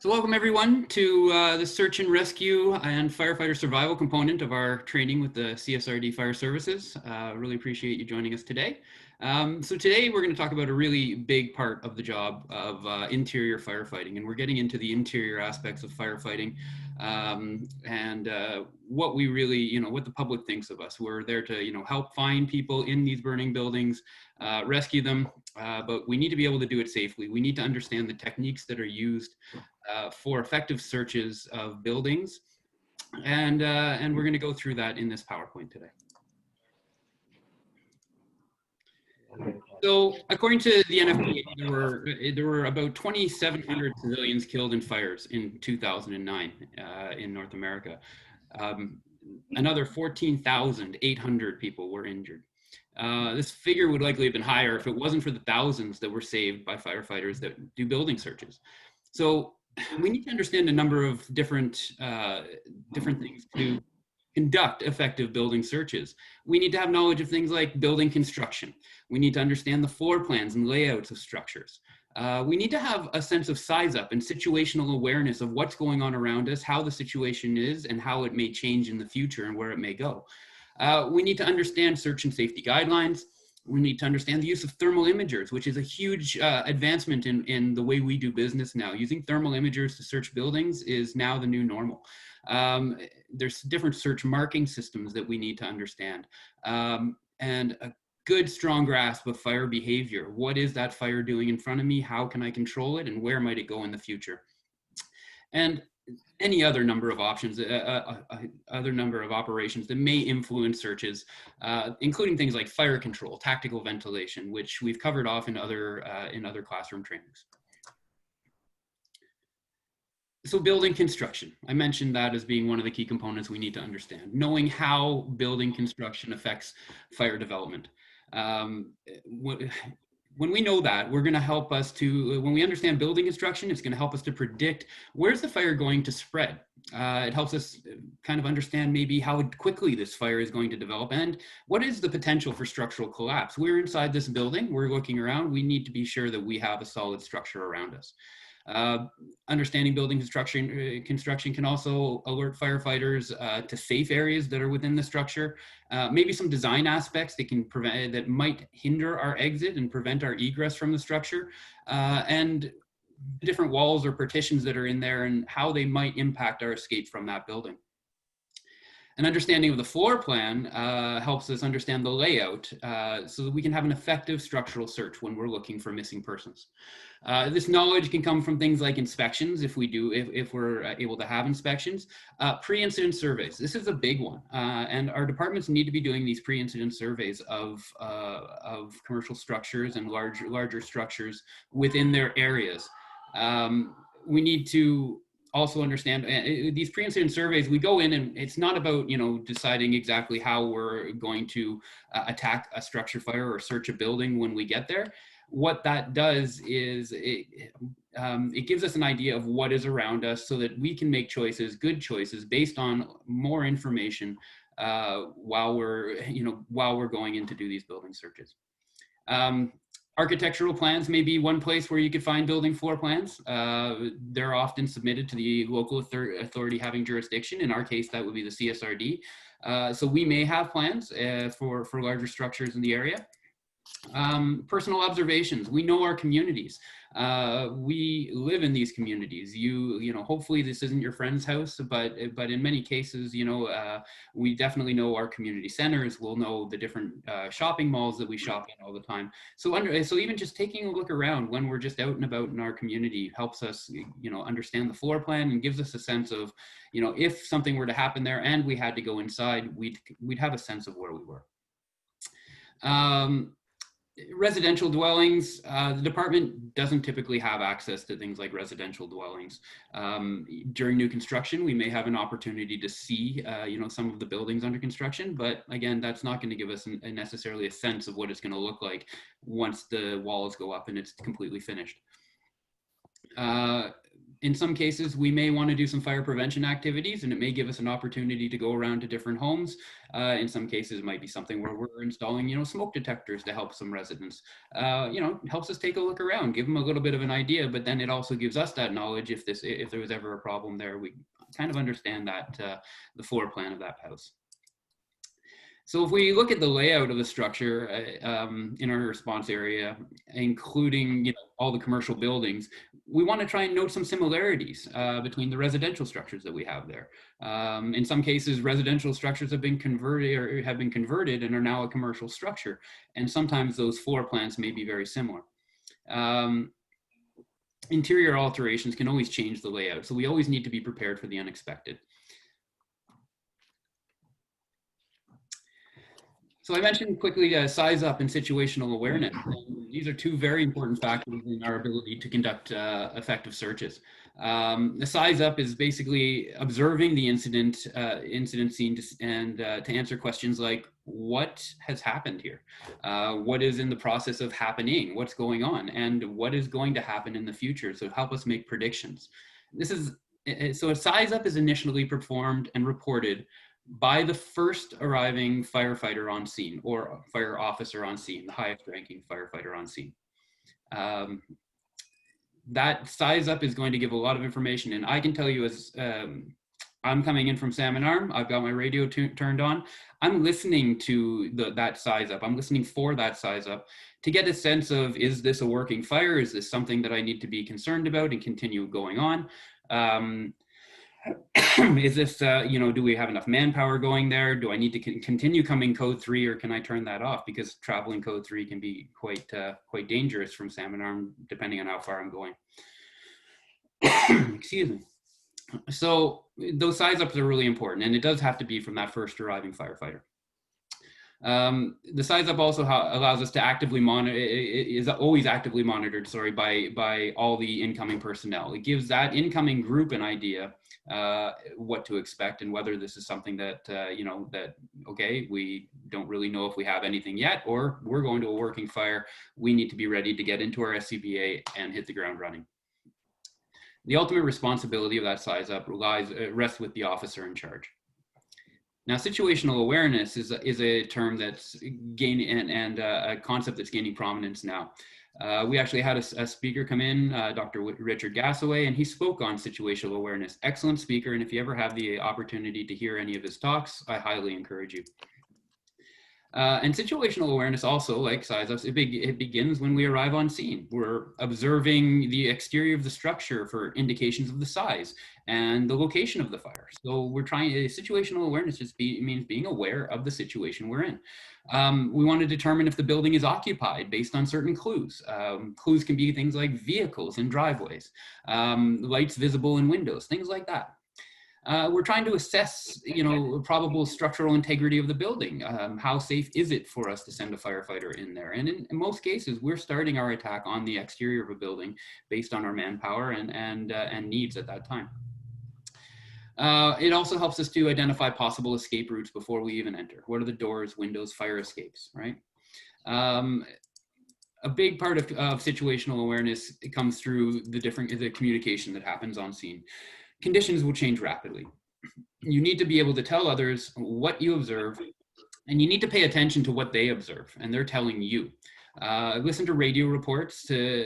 So welcome everyone to the search and rescue and firefighter survival component of our training with the CSRD Fire Services. Really appreciate you joining us today. So today we're going to talk about a really big part of the job of interior firefighting, and we're getting into the interior aspects of firefighting and what we really, what the public thinks of us. We're there to, help find people in these burning buildings, rescue them, but we need to be able to do it safely. We need to understand the techniques that are used for effective searches of buildings, and we're going to go through that in this PowerPoint today. So, according to the NFPA, there were about 2,700 civilians killed in fires in 2009 in North America. Another 14,800 people were injured. This figure would likely have been higher if it wasn't for the thousands that were saved by firefighters that do building searches. So we need to understand a number of different things to conduct effective building searches. We need to have knowledge of things like building construction. We need to understand the floor plans and layouts of structures. We need to have a sense of size up and situational awareness of what's going on around us, how the situation is, and how it may change in the future and where it may go. We need to understand search and safety guidelines. We need to understand the use of thermal imagers, which is a huge advancement in the way we do business now. Using thermal imagers to search buildings is now the new normal. There's different search marking systems that we need to understand. And a good, strong grasp of fire behavior. What is that fire doing in front of me? How can I control it? And where might it go in the future? And any other number of options, other number of operations that may influence searches, including things like fire control, tactical ventilation, which we've covered off in other classroom trainings. So building construction, I mentioned that as being one of the key components we need to understand. Knowing how building construction affects fire development. When we know that, we're going to help us to, when we understand building construction, it's going to help us to predict where's the fire going to spread. It helps us kind of understand maybe how quickly this fire is going to develop and what is the potential for structural collapse. We're inside this building, we're looking around, we need to be sure that we have a solid structure around us. Understanding building construction can also alert firefighters to safe areas that are within the structure. Maybe some design aspects that can prevent, that might hinder our exit and prevent our egress from the structure, and different walls or partitions that are in there and how they might impact our escape from that building. An understanding of the floor plan helps us understand the layout so that we can have an effective structural search when we're looking for missing persons. This knowledge can come from things like inspections, if we're able to have inspections. Pre-incident surveys, this is a big one. And our departments need to be doing these pre-incident surveys of commercial structures and larger structures within their areas. We need to also understand these pre-incident surveys. We go in and it's not about deciding exactly how we're going to attack a structure fire or search a building when we get there. What that does is it gives us an idea of what is around us so that we can make choices, good choices, based on more information while we're going in to do these building searches. Architectural plans may be one place where you could find building floor plans. They're often submitted to the local authority having jurisdiction. In our case, that would be the CSRD. So we may have plans for larger structures in the area. Personal observations. We know our communities. We live in these communities. Hopefully this isn't your friend's house, but in many cases, we definitely know our community centers. We'll know the different shopping malls that we shop in all the time. So even just taking a look around when we're just out and about in our community helps us, understand the floor plan and gives us a sense of, if something were to happen there and we had to go inside, we'd have a sense of where we were. Residential dwellings, the department doesn't typically have access to things like residential dwellings. During new construction, we may have an opportunity to see, some of the buildings under construction, but again, that's not going to give us necessarily a sense of what it's going to look like once the walls go up and it's completely finished. In some cases, we may want to do some fire prevention activities, and it may give us an opportunity to go around to different homes. In some cases, it might be something where we're installing, smoke detectors to help some residents. Helps us take a look around, give them a little bit of an idea, but then it also gives us that knowledge if there was ever a problem there, we kind of understand that the floor plan of that house. So if we look at the layout of the structure in our response area, including all the commercial buildings, we want to try and note some similarities between the residential structures that we have there. In some cases, residential structures have been converted and are now a commercial structure. And sometimes those floor plans may be very similar. Interior alterations can always change the layout, so we always need to be prepared for the unexpected. So I mentioned quickly size up and situational awareness. And these are two very important factors in our ability to conduct effective searches. The size up is basically observing the incident scene and to answer questions like, what has happened here? What is in the process of happening? What's going on? And what is going to happen in the future? So help us make predictions. So a size up is initially performed and reported by the first arriving firefighter on scene or fire officer on scene, the highest ranking firefighter on scene. That size up is going to give a lot of information. And I can tell you as I'm coming in from Salmon Arm, I've got my radio turned on. I'm listening to that size up. I'm listening for that size up to get a sense of, is this a working fire? Is this something that I need to be concerned about and continue going on? Is this, do we have enough manpower going there? Do I need to continue coming code 3 or can I turn that off? Because traveling code 3 can be quite dangerous from Salmon Arm, depending on how far I'm going. Excuse me. So those size ups are really important, and it does have to be from that first arriving firefighter. The size up also allows us to actively monitor, is always actively monitored, by all the incoming personnel. It gives that incoming group an idea what to expect and whether this is something that, okay, we don't really know if we have anything yet, or we're going to a working fire. We need to be ready to get into our SCBA and hit the ground running. The ultimate responsibility of that size up rests with the officer in charge. Now, situational awareness is a term that's gaining and a concept that's gaining prominence now. We actually had a speaker come in, Dr. Richard Gassaway, and he spoke on situational awareness. Excellent speaker, and if you ever have the opportunity to hear any of his talks, I highly encourage you. And situational awareness also, like size ups, it begins when we arrive on scene. We're observing the exterior of the structure for indications of the size and the location of the fire. So we're situational awareness just means being aware of the situation we're in. We want to determine if the building is occupied based on certain clues. Clues can be things like vehicles and driveways, lights visible in windows, things like that. We're trying to assess, probable structural integrity of the building. How safe is it for us to send a firefighter in there? And in most cases, we're starting our attack on the exterior of a building based on our manpower and needs at that time. It also helps us to identify possible escape routes before we even enter. What are the doors, windows, fire escapes, right? A big part of situational awareness, it comes through the communication that happens on scene. Conditions will change rapidly. You need to be able to tell others what you observe, and you need to pay attention to what they observe and they're telling you. Listen to radio reports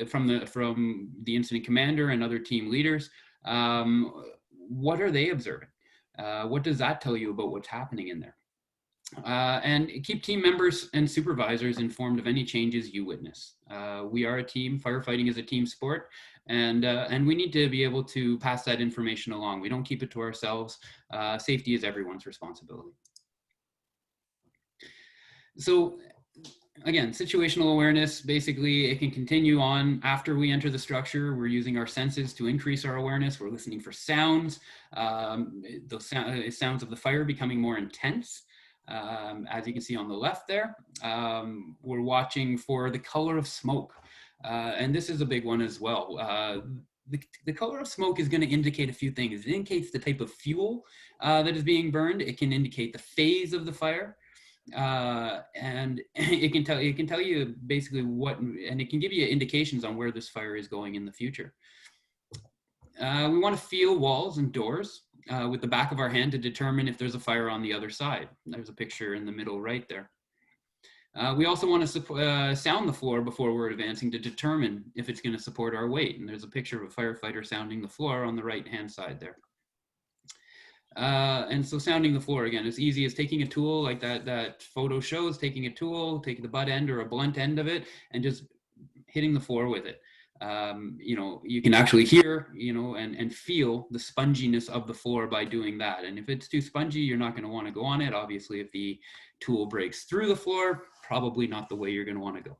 from the incident commander and other team leaders. What are they observing? What does that tell you about what's happening in there? And keep team members and supervisors informed of any changes you witness. We are a team. Firefighting is a team sport, and we need to be able to pass that information along. We don't keep it to ourselves. Safety is everyone's responsibility. So again, situational awareness, basically it can continue on after we enter the structure. We're using our senses to increase our awareness. We're listening for sounds, those sounds of the fire becoming more intense. As you can see on the left there, we're watching for the color of smoke. And this is a big one as well. The color of smoke is going to indicate a few things. It indicates the type of fuel that is being burned. It can indicate the phase of the fire. And it can tell you basically and it can give you indications on where this fire is going in the future. We want to feel walls and doors with the back of our hand to determine if there's a fire on the other side. There's a picture in the middle right there. We also want to sound the floor before we're advancing to determine if it's going to support our weight. And there's a picture of a firefighter sounding the floor on the right-hand side there. And so sounding the floor, again, as easy as taking a tool like that photo shows, taking a tool, taking the butt end or a blunt end of it, and just hitting the floor with it. You know, you can actually hear, you know, and feel the sponginess of the floor by doing that. And if it's too spongy, you're not going to want to go on it. Obviously, if the tool breaks through the floor, probably not the way you're going to want to go.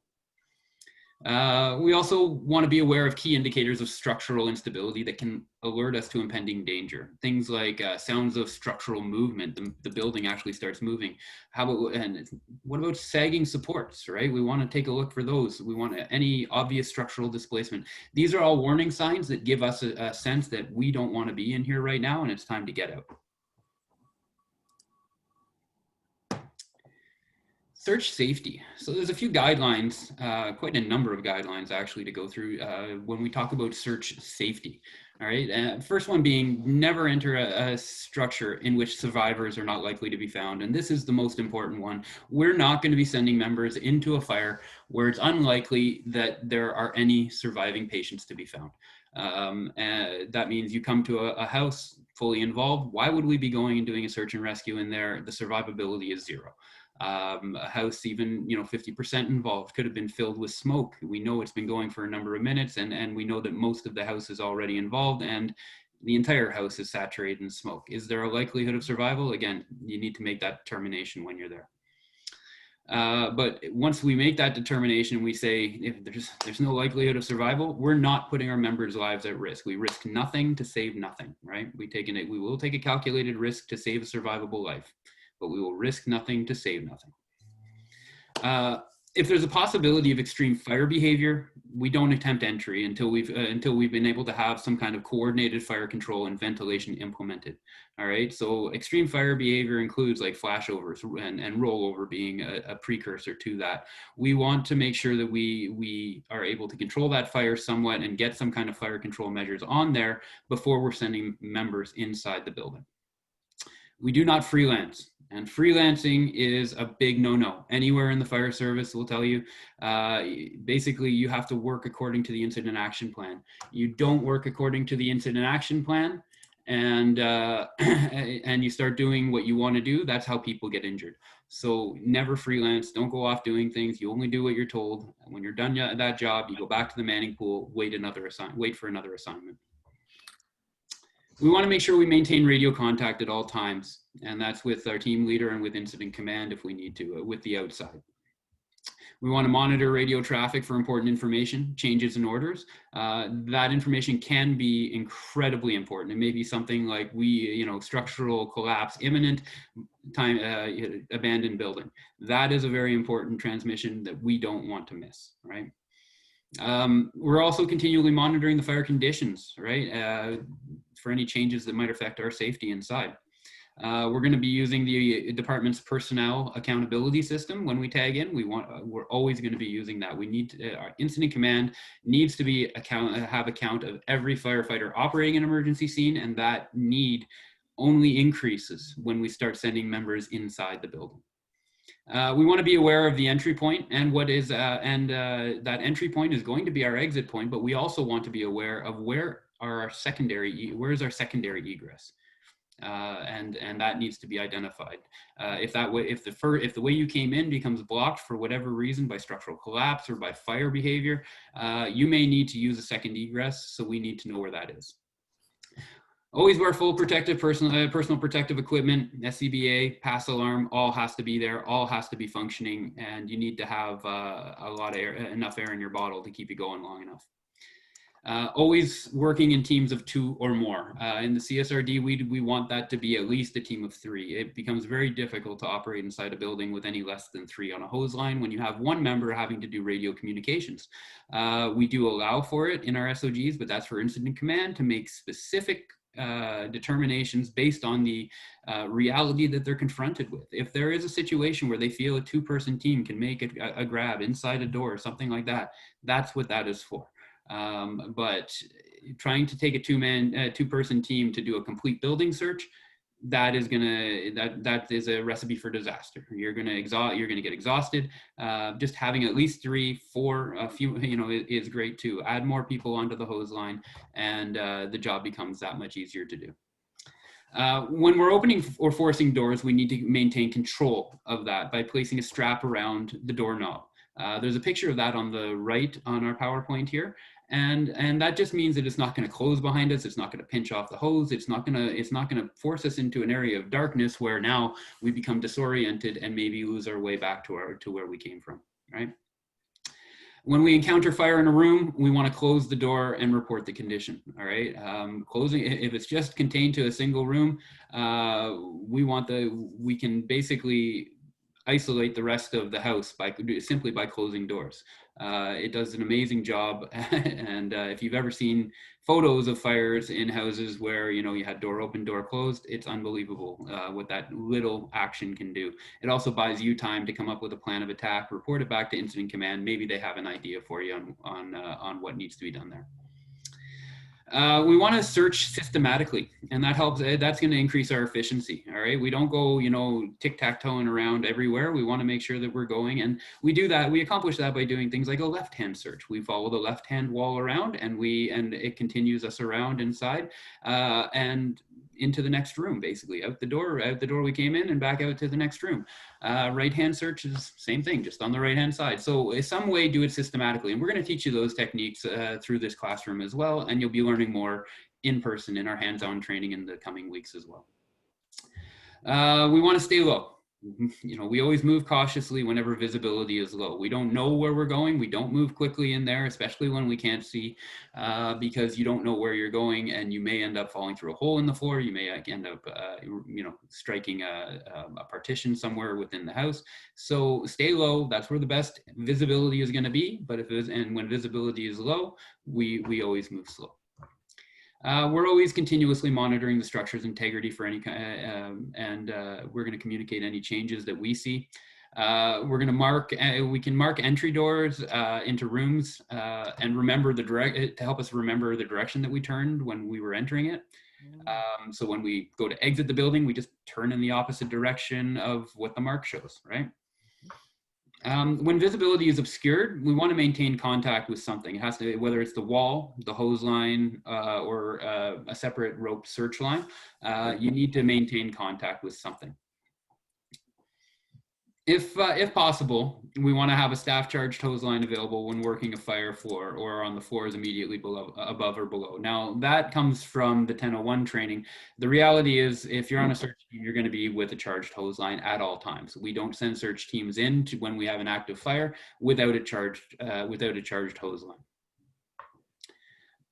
We also want to be aware of key indicators of structural instability that can alert us to impending danger. Things like sounds of structural movement, the building actually starts moving. And what about sagging supports, right? We want to take a look for those. We want any obvious structural displacement. These are all warning signs that give us a sense that we don't want to be in here right now and it's time to get out. Search safety. So there's a few guidelines, quite a number of guidelines actually to go through when we talk about search safety. All right. First one being never enter a structure in which survivors are not likely to be found. And this is the most important one. We're not going to be sending members into a fire where it's unlikely that there are any surviving patients to be found. And that means you come to a house fully involved. Why would we be going and doing a search and rescue in there? The survivability is zero. A house even, you know, 50% involved could have been filled with smoke. We know it's been going for a number of minutes, and we know that most of the house is already involved and the entire house is saturated in smoke. Is there a likelihood of survival? Again, you need to make that determination when you're there. But once we make that determination, we say if there's no likelihood of survival, we're not putting our members' lives at risk. We risk nothing to save nothing, right? We will take a calculated risk to save a survivable life, but we will risk nothing to save nothing. If there's a possibility of extreme fire behavior, we don't attempt entry until we've been able to have some kind of coordinated fire control and ventilation implemented. All right, so extreme fire behavior includes like flashovers and rollover being a precursor to that. We want to make sure that we are able to control that fire somewhat and get some kind of fire control measures on there before we're sending members inside the building. We do not freelance. And freelancing is a big no-no. Anywhere in the fire service will tell you, basically you have to work according to the incident action plan. You don't work according to the incident action plan and you start doing what you want to do, that's how people get injured. So never freelance, don't go off doing things. You only do what you're told. When you're done that job, you go back to the manning pool, wait for another assignment. We want to make sure we maintain radio contact at all times, and that's with our team leader and with incident command if we need to, with the outside. We want to monitor radio traffic for important information, changes in orders. That information can be incredibly important. It may be something like structural collapse, imminent, abandoned building. That is a very important transmission that we don't want to miss, right? We're also continually monitoring the fire conditions, right? For any changes that might affect our safety inside. We're going to be using the department's personnel accountability system when we tag in. We're always going to be using that. We need our incident command needs to have account of every firefighter operating an emergency scene, and that need only increases when we start sending members inside the building. We want to be aware of the entry point and that entry point is going to be our exit point, but we also want to be aware of where's our secondary egress. And that needs to be identified. If the way you came in becomes blocked for whatever reason by structural collapse or by fire behavior, you may need to use a second egress, so we need to know where that is. Always wear full protective personal protective equipment, SCBA, pass alarm, all has to be there, all has to be functioning, and you need to have enough air in your bottle to keep you going long enough. Always working in teams of 2 or more. In the CSRD, we want that to be at least a team of 3. It becomes very difficult to operate inside a building with any less than 3 on a hose line when you have one member having to do radio communications. We do allow for it in our SOGs, but that's for incident command to make specific determinations based on the reality that they're confronted with. If there is a situation where they feel a 2-person team can make a grab inside a door or something like that, that's what that is for. But trying to take a two-person team to do a complete building search, that is a recipe for disaster. You're gonna get exhausted. Just having at least 3, 4, a few, is great too. Add more people onto the hose line, and the job becomes that much easier to do. When we're opening or forcing doors, we need to maintain control of that by placing a strap around the doorknob. There's a picture of that on the right on our PowerPoint here. And that just means that it's not going to close behind us. It's not going to pinch off the hose. It's not going to force us into an area of darkness where now we become disoriented and maybe lose our way back to where we came from, right? When we encounter fire in a room, we want to close the door and report the condition. All right, closing, if it's just contained to a single room, we can basically isolate the rest of the house simply by closing doors. It does an amazing job. And if you've ever seen photos of fires in houses where you had door open, door closed, it's unbelievable what that little action can do. It also buys you time to come up with a plan of attack, report it back to incident command. Maybe they have an idea for you on what needs to be done there. We want to search systematically, and that helps. That's going to increase our efficiency. All right, we don't go, tic-tac-toeing around everywhere. We want to make sure that we're going, and we do that. We accomplish that by doing things like a left-hand search. We follow the left-hand wall around, and it continues us around inside, and into the next room, basically out the door we came in and back out to the next room. Right-hand search is same thing, just on the right-hand side. So in some way, do it systematically. And we're going to teach you those techniques through this classroom as well. And you'll be learning more in person in our hands-on training in the coming weeks as well. We want to stay low. We always move cautiously whenever visibility is low. We don't know where we're going. We don't move quickly in there, especially when we can't see, because you don't know where you're going, and you may end up falling through a hole in the floor. You may end up, striking a partition somewhere within the house. So stay low. That's where the best visibility is going to be. But when visibility is low, we always move slow. We're always continuously monitoring the structure's integrity for any and we're going to communicate any changes that we see. We're going to we can mark entry doors into rooms and remember to help us remember the direction that we turned when we were entering it. So when we go to exit the building, we just turn in the opposite direction of what the mark shows, right? When visibility is obscured, we want to maintain contact with something. It has to, whether it's the wall, the hose line, or a separate rope search line, you need to maintain contact with something. If possible, we want to have a staff charged hose line available when working a fire floor or on the floors immediately above or below. Now, that comes from the 1001 training. The reality is, if you're on a search team, you're going to be with a charged hose line at all times. We don't send search teams in when we have an active fire without a charged hose line.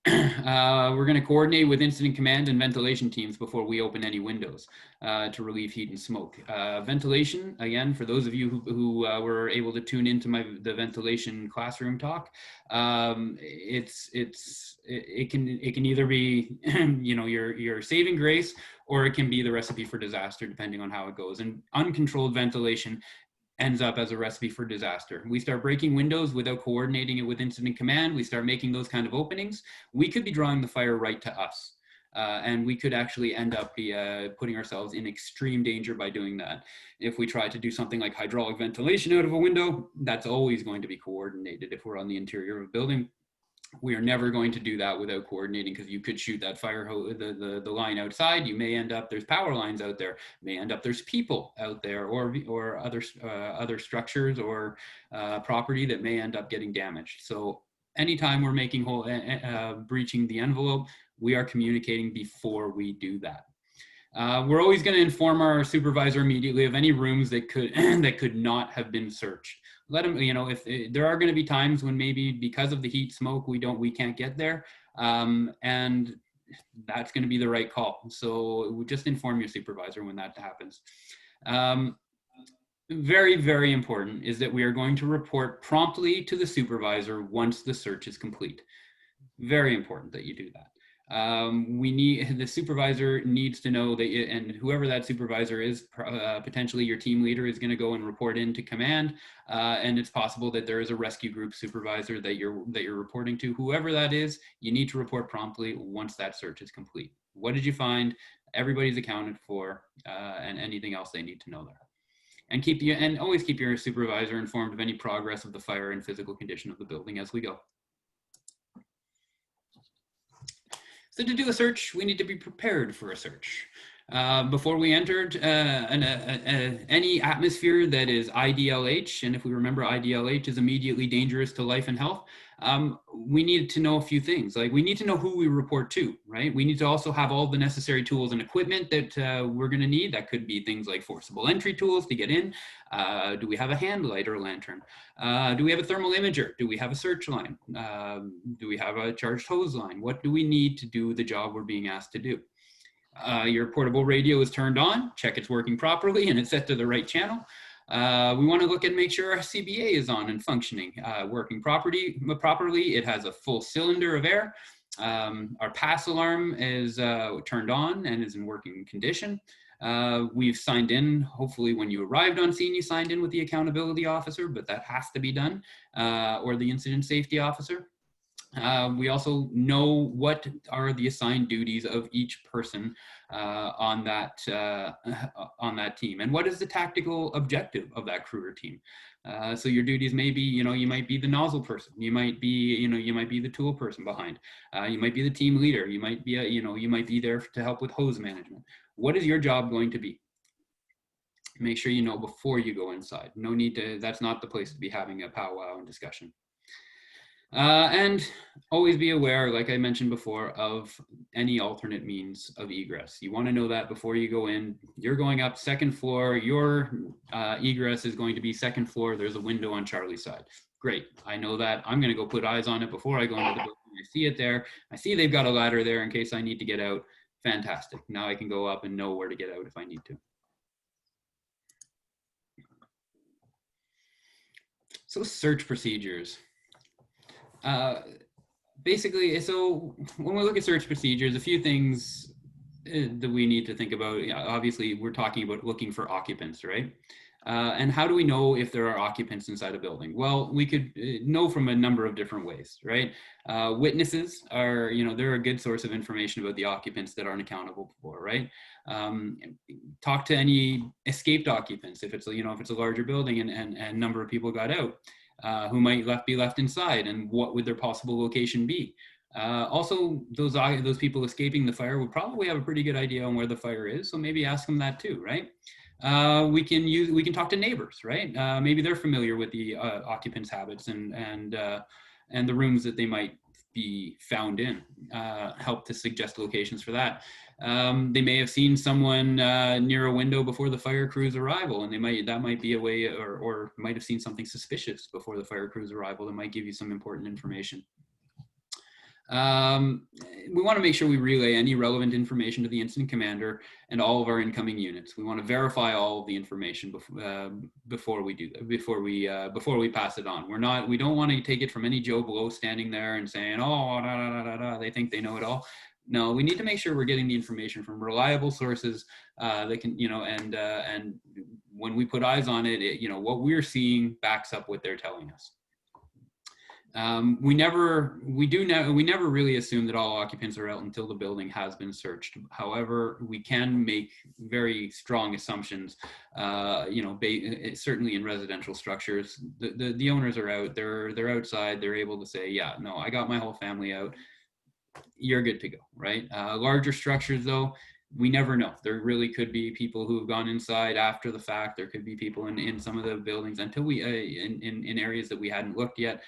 We're going to coordinate with incident command and ventilation teams before we open any windows to relieve heat and smoke. Ventilation, again, for those of you who were able to tune into the ventilation classroom talk, it can either be your saving grace, or it can be the recipe for disaster, depending on how it goes. And uncontrolled ventilation ends up as a recipe for disaster. We start breaking windows without coordinating it with incident command. We start making those kind of openings. We could be drawing the fire right to us. And we could actually end up putting ourselves in extreme danger by doing that. If we try to do something like hydraulic ventilation out of a window, that's always going to be coordinated. If we're on the interior of a building, we are never going to do that without coordinating, because you could shoot that fire hose, the line outside. You may end up, there's power lines out there, may end up there's people out there, or other structures or property that may end up getting damaged. So anytime we're making breaching the envelope, we are communicating before we do that. We're always going to inform our supervisor immediately of any rooms that could not have been searched. Let them, if there are going to be times when maybe because of the heat, smoke, we can't get there, and that's going to be the right call. So just inform your supervisor when that happens. Very, very important is that we are going to report promptly to the supervisor once the search is complete. Very important that you do that. The supervisor needs to know that, and whoever that supervisor is, potentially your team leader is going to go and report into command. And it's possible that there is a rescue group supervisor that you're reporting to. Whoever that is, you need to report promptly once that search is complete. What did you find? Everybody's accounted for, and anything else they need to know there. And always keep your supervisor informed of any progress of the fire and physical condition of the building as we go. So to do a search, we need to be prepared for a search. Before we entered any atmosphere that is IDLH, and if we remember, IDLH is immediately dangerous to life and health, we need to know a few things. Like, we need to know who we report to, right? We need to also have all the necessary tools and equipment that we're going to need. That could be things like forcible entry tools to get in. Do we have a hand light or lantern? Do we have a thermal imager? Do we have a search line? Do we have a charged hose line? What do we need to do the job we're being asked to do? Your portable radio is turned on, check it's working properly and it's set to the right channel. We want to look and make sure our CBA is on and functioning, working properly. It has a full cylinder of air. Our pass alarm is turned on and is in working condition. We've signed in. Hopefully when you arrived on scene, you signed in with the accountability officer, but that has to be done, or the incident safety officer. We also know what are the assigned duties of each person on that team, and what is the tactical objective of that crew or team. So your duties may be, you might be the nozzle person, you might be, you might be the tool person behind, you might be the team leader, you might be, you might be there to help with hose management. What is your job going to be? Make sure you know before you go inside. No need to. That's not the place to be having a powwow and discussion. And always be aware, like I mentioned before, of any alternate means of egress. You want to know that before you go in. You're going up second floor, your egress is going to be second floor. There's a window on Charlie's side. Great, I know that. I'm going to go put eyes on it before I go into the building. I see it there. I see they've got a ladder there in case I need to get out. Fantastic. Now I can go up and know where to get out if I need to. So search procedures. Basically, so when we look at search procedures, a few things that we need to think about. Obviously, we're talking about looking for occupants, right? And how do we know if there are occupants inside a building? Well, we could know from a number of different ways, right? Witnesses are, they're a good source of information about the occupants that aren't accountable for, right? Talk to any escaped occupants if it's, if it's a larger building and a number of people got out. Who might be left inside, and what would their possible location be? Also, those people escaping the fire would probably have a pretty good idea on where the fire is, so maybe ask them that too, right? We can talk to neighbors, right? Maybe they're familiar with the occupants' habits and the rooms that they might be found in. Help to suggest locations for that. They may have seen someone near a window before the fire crew's arrival, and that might be a way, or might have seen something suspicious before the fire crew's arrival that might give you some important information. We want to make sure we relay any relevant information to the incident commander and all of our incoming units. We want to verify all of the information before we do that, before we pass it on. We don't want to take it from any Joe Blow standing there and saying, oh, they think they know it all. No, we need to make sure we're getting the information from reliable sources that can, and when we put eyes on it, what we're seeing backs up what they're telling us. We never really assume that all occupants are out until the building has been searched. However, we can make very strong assumptions. Certainly in residential structures, the owners are out. They're outside. They're able to say, yeah, no, I got my whole family out. You're good to go, right? Larger structures, though, we never know. There really could be people who have gone inside after the fact. There could be people in some of the buildings until we in areas that we hadn't looked yet.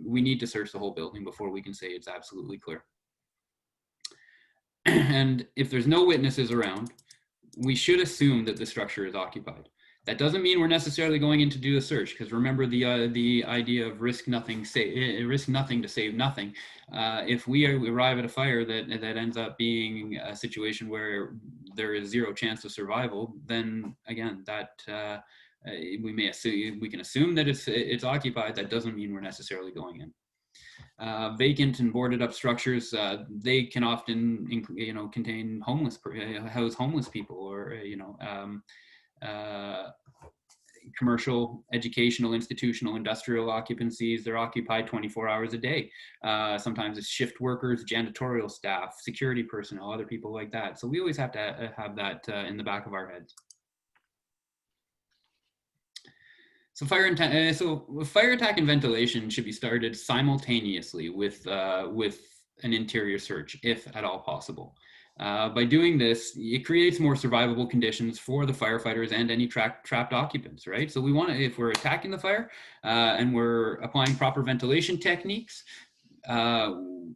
We need to search the whole building before we can say it's absolutely clear. And if there's no witnesses around, we should assume that the structure is occupied. That doesn't mean we're necessarily going in to do a search, because remember the idea of risk nothing to save nothing. If we arrive at a fire that ends up being a situation where there is zero chance of survival, then again, that we can assume that it's occupied. That doesn't mean we're necessarily going in. Vacant and boarded up structures, they can often, contain house homeless people, or, commercial, educational, institutional, industrial occupancies. They're occupied 24 hours a day. Sometimes it's shift workers, janitorial staff, security personnel, other people like that. So we always have to have that in the back of our heads. So fire attack and ventilation should be started simultaneously with an interior search, if at all possible. By doing this, it creates more survivable conditions for the firefighters and any trapped occupants, right? So we want to, if we're attacking the fire and we're applying proper ventilation techniques,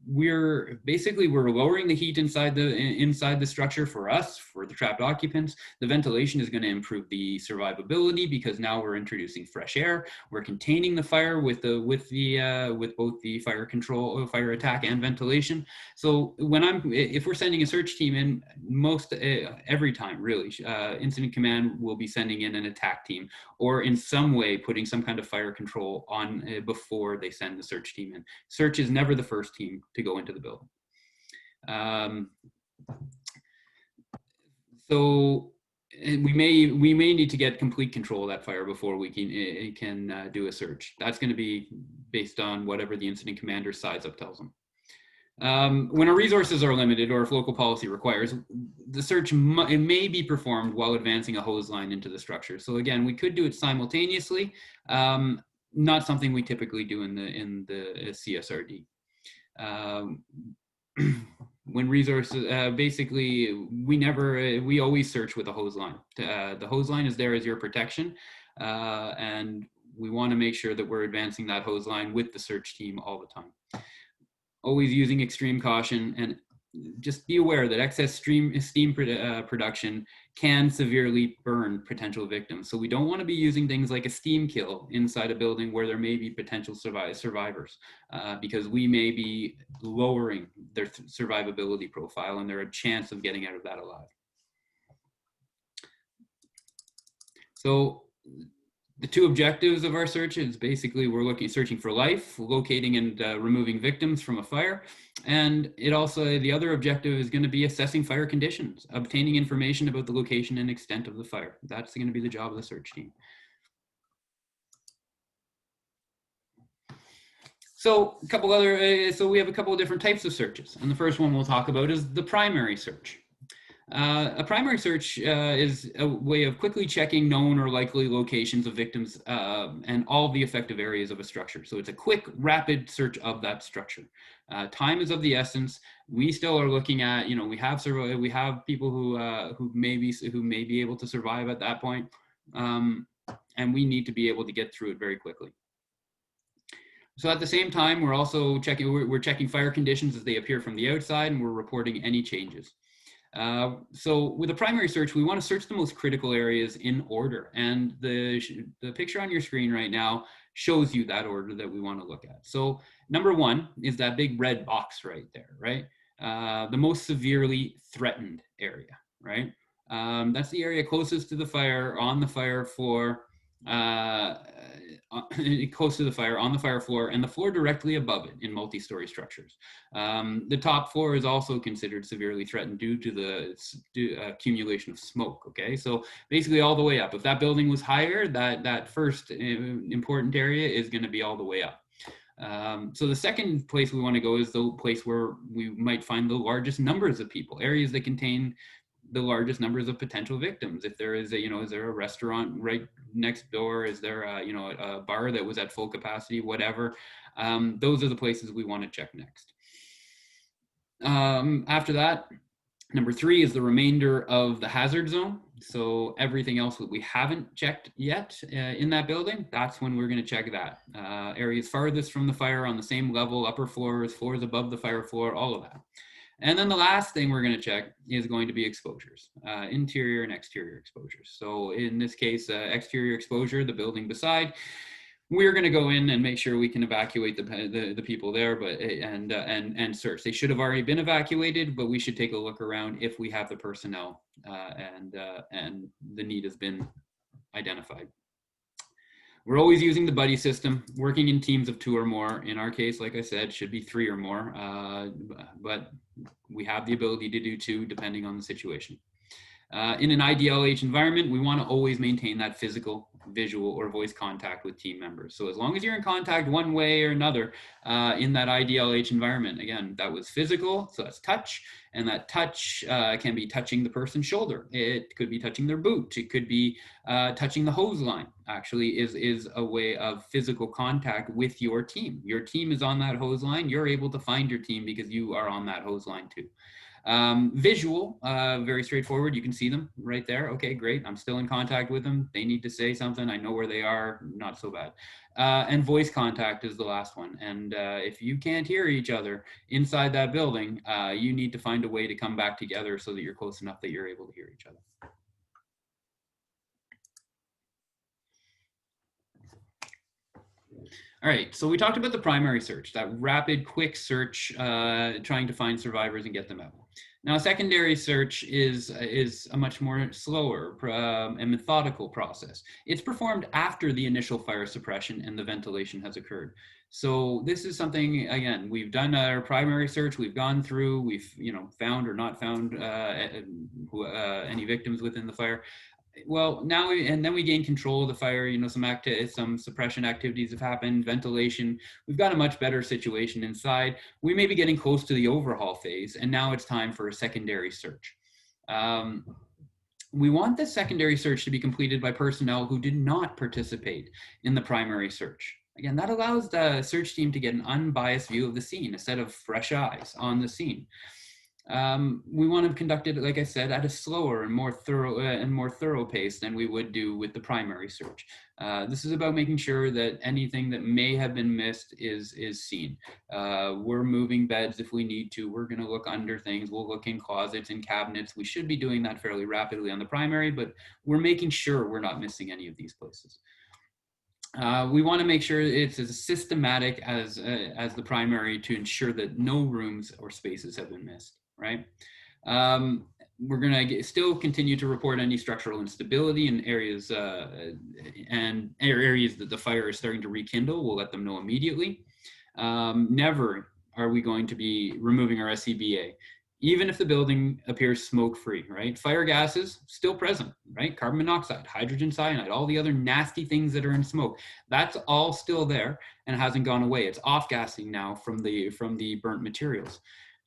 we're lowering the heat inside the structure for us, for the trapped occupants. The ventilation is going to improve the survivability because now we're introducing fresh air. We're containing the fire with both the fire control, fire attack, and ventilation. So if we're sending a search team in, every time really, incident command will be sending in an attack team, or in some way putting some kind of fire control on before they send the search team in. Search is never the first team to go into the building. So we may need to get complete control of that fire before we can do a search. That's going to be based on whatever the incident commander size up tells them. When our resources are limited, or if local policy requires, the search may be performed while advancing a hose line into the structure. So again, we could do it simultaneously. Not something we typically do in the CSRD. When resources, basically, we always search with a hose line. The hose line is there as your protection, and we want to make sure that we're advancing that hose line with the search team all the time. Always using extreme caution, and just be aware that excess steam production can severely burn potential victims. So we don't want to be using things like a steam kill inside a building where there may be potential survivors, because we may be lowering their survivability profile and there's a chance of getting out of that alive. So the two objectives of our search is basically we're searching for life, locating and removing victims from a fire. And the other objective is going to be assessing fire conditions, obtaining information about the location and extent of the fire. That's going to be the job of the search team. So we have a couple of different types of searches. And the first one we'll talk about is the primary search. A primary search is a way of quickly checking known or likely locations of victims and all the effective areas of a structure. So it's a quick, rapid search of that structure. Time is of the essence. We still are looking at, we have people who may be able to survive at that point, and we need to be able to get through it very quickly. So at the same time, we're also checking fire conditions as they appear from the outside, and we're reporting any changes. So with a primary search, we want to search the most critical areas in order. And the picture on your screen right now shows you that order that we want to look at. So number one is that big red box right there, right? The most severely threatened area, right? That's the area closest to the fire, on the fire floor, close to the fire, on the fire floor, and the floor directly above it in multi-story structures. The top floor is also considered severely threatened due to the accumulation of smoke, okay? So basically all the way up. If that building was higher, that first important area is going to be all the way up. So the second place we want to go is the place where we might find the largest numbers of people, areas that contain the largest numbers of potential victims. If there is is there a restaurant right next door? Is there a bar that was at full capacity, whatever? Those are the places we want to check next. After that, number three is the remainder of the hazard zone. So everything else that we haven't checked yet in that building, that's when we're going to check that. Areas farthest from the fire on the same level, upper floors, floors above the fire floor, all of that. And then the last thing we're going to check is going to be exposures, interior and exterior exposures. So in this case, exterior exposure, the building beside, we're going to go in and make sure we can evacuate the people there, and search. They should have already been evacuated, but we should take a look around if we have the personnel and the need has been identified. We're always using the buddy system, working in teams of 2 or more. In our case, like I said, should be 3 or more, but we have the ability to do 2 depending on the situation. In an IDLH environment, we want to always maintain that physical, visual, or voice contact with team members. So as long as you're in contact one way or another in that IDLH environment, again, that was physical, so that's touch, and that touch can be touching the person's shoulder. It could be touching their boot. It could be touching the hose line, actually is a way of physical contact with your team. Your team is on that hose line. You're able to find your team because you are on that hose line too. Visual, very straightforward. You can see them right there. Okay, great. I'm still in contact with them. They need to say something. I know where they are. Not so bad. And voice contact is the last one. And if you can't hear each other inside that building, you need to find a way to come back together so that you're close enough that you're able to hear each other. All right, so we talked about the primary search, that rapid, quick search, trying to find survivors and get them out. Now, a secondary search is a much more slower and methodical process. It's performed after the initial fire suppression and the ventilation has occurred. So this is something, again, we've done our primary search, we've gone through, we've found or not found any victims within the fire. Well, now then we gain control of the fire. Some suppression activities have happened, ventilation. We've got a much better situation inside. We may be getting close to the overhaul phase, and now it's time for a secondary search. We want this secondary search to be completed by personnel who did not participate in the primary search. Again, that allows the search team to get an unbiased view of the scene, a set of fresh eyes on the scene. We want to conduct it, like I said, at a slower and more thorough pace than we would do with the primary search. This is about making sure that anything that may have been missed is seen. We're moving beds if we need to. We're going to look under things. We'll look in closets and cabinets. We should be doing that fairly rapidly on the primary, but we're making sure we're not missing any of these places. We want to make sure it's as systematic as the primary to ensure that no rooms or spaces have been missed, right? We're going to still continue to report any structural instability in areas areas that the fire is starting to rekindle. We'll let them know immediately. Never are we going to be removing our SCBA. Even if the building appears smoke-free, right? Fire gases still present, right? Carbon monoxide, hydrogen cyanide, all the other nasty things that are in smoke. That's all still there and hasn't gone away. It's off-gassing now from the burnt materials.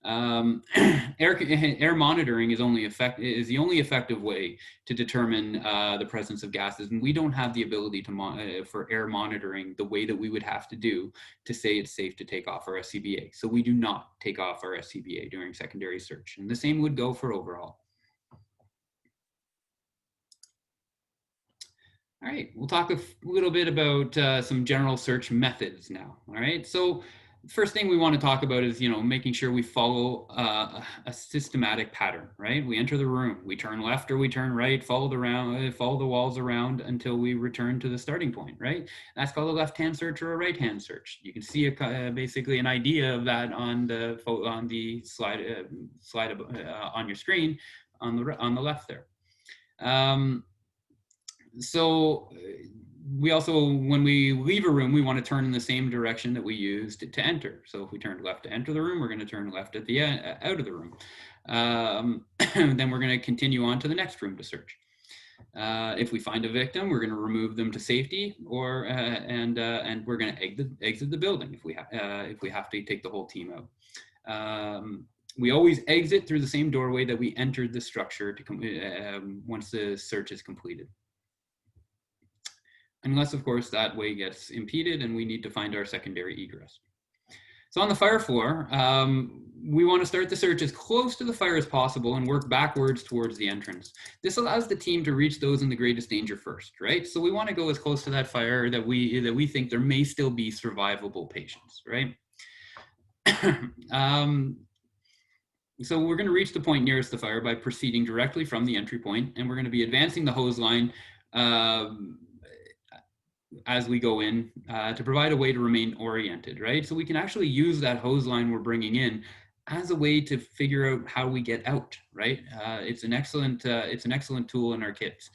Air monitoring is the only effective way to determine the presence of gases, and we don't have the ability to for air monitoring the way that we would have to do to say it's safe to take off our SCBA. So we do not take off our SCBA during secondary search, and the same would go for overhaul. All right, we'll talk a little bit about some general search methods now. All right, so first thing we want to talk about is, making sure we follow a systematic pattern, right? We enter the room, we turn left or we turn right, follow the walls around until we return to the starting point, right? That's called a left-hand search or a right-hand search. You can see basically an idea of that on the slide on your screen on the left there. So we also, when we leave a room, we want to turn in the same direction that we used to enter. So if we turned left to enter the room, we're going to turn left at the out of the room. Then we're going to continue on to the next room to search. If we find a victim, we're going to remove them to safety, and we're going to exit the building if we have to take the whole team out. We always exit through the same doorway that we entered the structure once the search is completed. Unless, of course, that way gets impeded and we need to find our secondary egress. So on the fire floor, we want to start the search as close to the fire as possible and work backwards towards the entrance. This allows the team to reach those in the greatest danger first, right? So we want to go as close to that fire that we think there may still be survivable patients, right? So we're going to reach the point nearest the fire by proceeding directly from the entry point, and we're going to be advancing the hose line as we go in to provide a way to remain oriented, right? So we can actually use that hose line we're bringing in as a way to figure out how we get out, right? It's an excellent tool in our kits.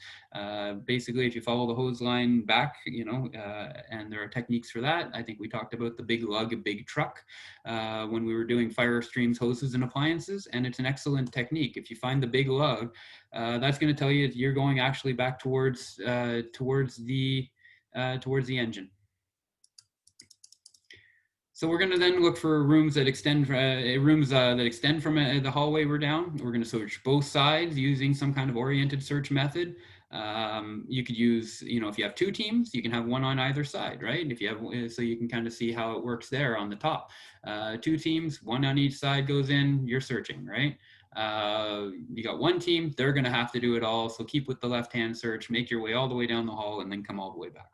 Basically, if you follow the hose line back, and there are techniques for that. I think we talked about the big lug, a big truck, when we were doing fire streams, hoses, and appliances, and it's an excellent technique. If you find the big lug, that's going to tell you you're going actually back towards the engine. So we're going to then look for rooms that extend from the hallway we're down. We're going to search both sides using some kind of oriented search method. You could use, if you have two teams, you can have one on either side, right? And if you have, so you can kind of see how it works there on the top. Two teams, one on each side goes in, you're searching, right? You got one team, they're going to have to do it all. So keep with the left-hand search, make your way all the way down the hall, and then come all the way back.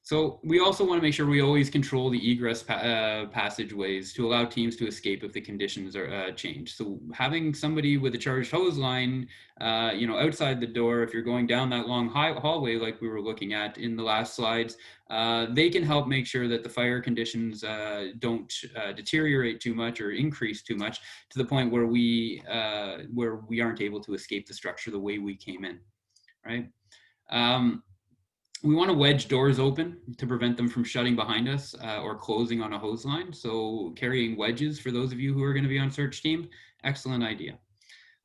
So we also want to make sure we always control the egress passageways to allow teams to escape if the conditions are changed. So having somebody with a charged hose line, outside the door, if you're going down that long hallway like we were looking at in the last slides, they can help make sure that the fire conditions don't deteriorate too much or increase too much to the point where we aren't able to escape the structure the way we came in, right? We want to wedge doors open to prevent them from shutting behind us or closing on a hose line. So carrying wedges for those of you who are going to be on search team, excellent idea.